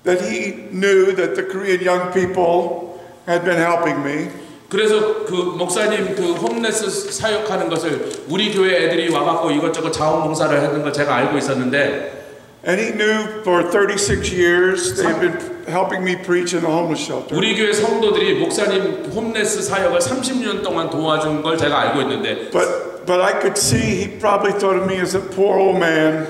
that he knew that the Korean young people had been helping me. 그래서 그 목사님 그 홈레스 사역하는 것을 우리 교회 애들이 와갖고 이것저것 자원봉사를 하는 걸 제가 알고 있었는데 And he knew for 36 years they've been helping me preach in the homeless shelter. 우리 교회 성도들이 목사님 홈레스 사역을 30년 동안 도와준 걸 제가 알고 있는데 But I could see he probably thought of me as a poor old man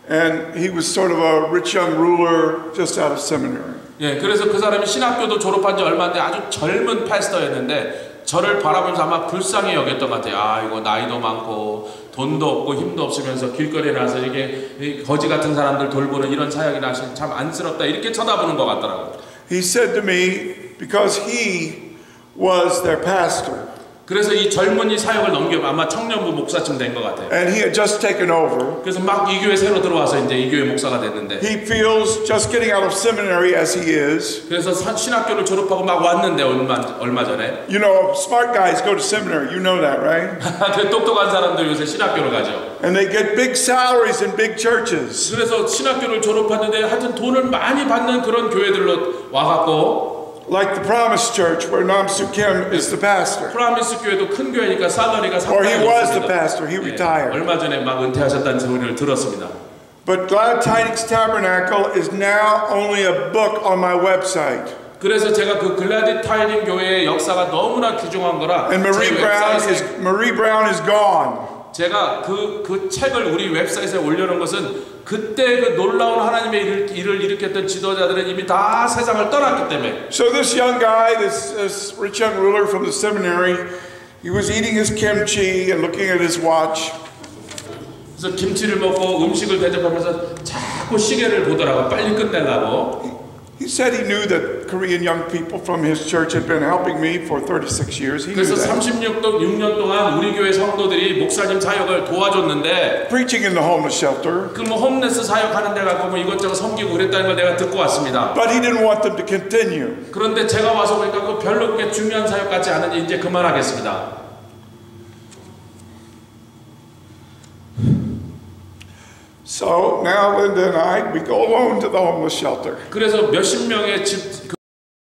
and he was sort of a rich young ruler just out of seminary. 예, 그래서 그 사람이 신학교도 졸업한 지 얼마 안 돼 아주 젊은 패스터였는데 저를 바라보면서 아마 불쌍히 여겼던 것 같아요. 아, 이거 나이도 많고 돈도 없고 힘도 없으면서 길거리에 나서 이게 거지 같은 사람들 돌보는 이런 사역이 나시 참 안쓰럽다 이렇게 쳐다보는 것 같더라고요. He said to me, because he was their pastor. 그래서 이 젊은이 사역을 넘겨 아마 청년부 목사쯤 된 것 같아요. And he had just taken over. 그래서 막 이 교회 새로 들어와서 이제 이 교회 목사가 됐는데. He feels just getting out of seminary as he is. 그래서 신학교를 졸업하고 막 왔는데 얼마 전에. You know, smart guys go to seminary. You know that, right? 그 똑똑한 사람들 요새 신학교를 가죠. And they get big salaries in big churches. 그래서 신학교를 졸업했는데 하여튼 돈을 많이 받는 그런 교회들로 와갖고. Like the Promise Church, where Nam Soo Kim is the pastor. 프라미스 교회도 큰 교회니까 살러리가 Or he 상당히 was the 높습니다. pastor. He retired. 얼마 전에 막 은퇴하셨다는 소리를 들었습니다. But Glad Tidings Tabernacle is now only a book on my website. 그래서 제가 그 글라디 타이딩 교회의 역사가 너무나 귀중한 거라 And Marie Brown is gone. 제가 그 책을 우리 웹사이트에 올려놓은 것은 그때 그 놀라운 하나님의 일을 일으켰던 지도자들은 이미 다 세상을 떠났기 때문에. So this young guy, this rich young ruler from the seminary, he was eating his kimchi and looking at his watch. 그래서 김치를 먹고 음식을 대접하면서 자꾸 시계를 보더라고. 빨리 끝내려고. He said he knew that Korean young people from his church had been helping me for 36 years. He knew 그래서 that. 36년 동안 우리 교회 성도들이 목사님 사역을 도와줬는데 Preaching in the homeless shelter. 그 뭐 홈레스 사역하는 데 가고 뭐 이것저것 섬기고 그랬다는 걸 내가 듣고 왔습니다. But he didn't want them to continue. 그런데 제가 와서 보니까 그 별로 그게 중요한 사역 같지 않으니 이제 그만하겠습니다. So now Linda and I, we go alone to the homeless shelter. 그래서 몇십 명의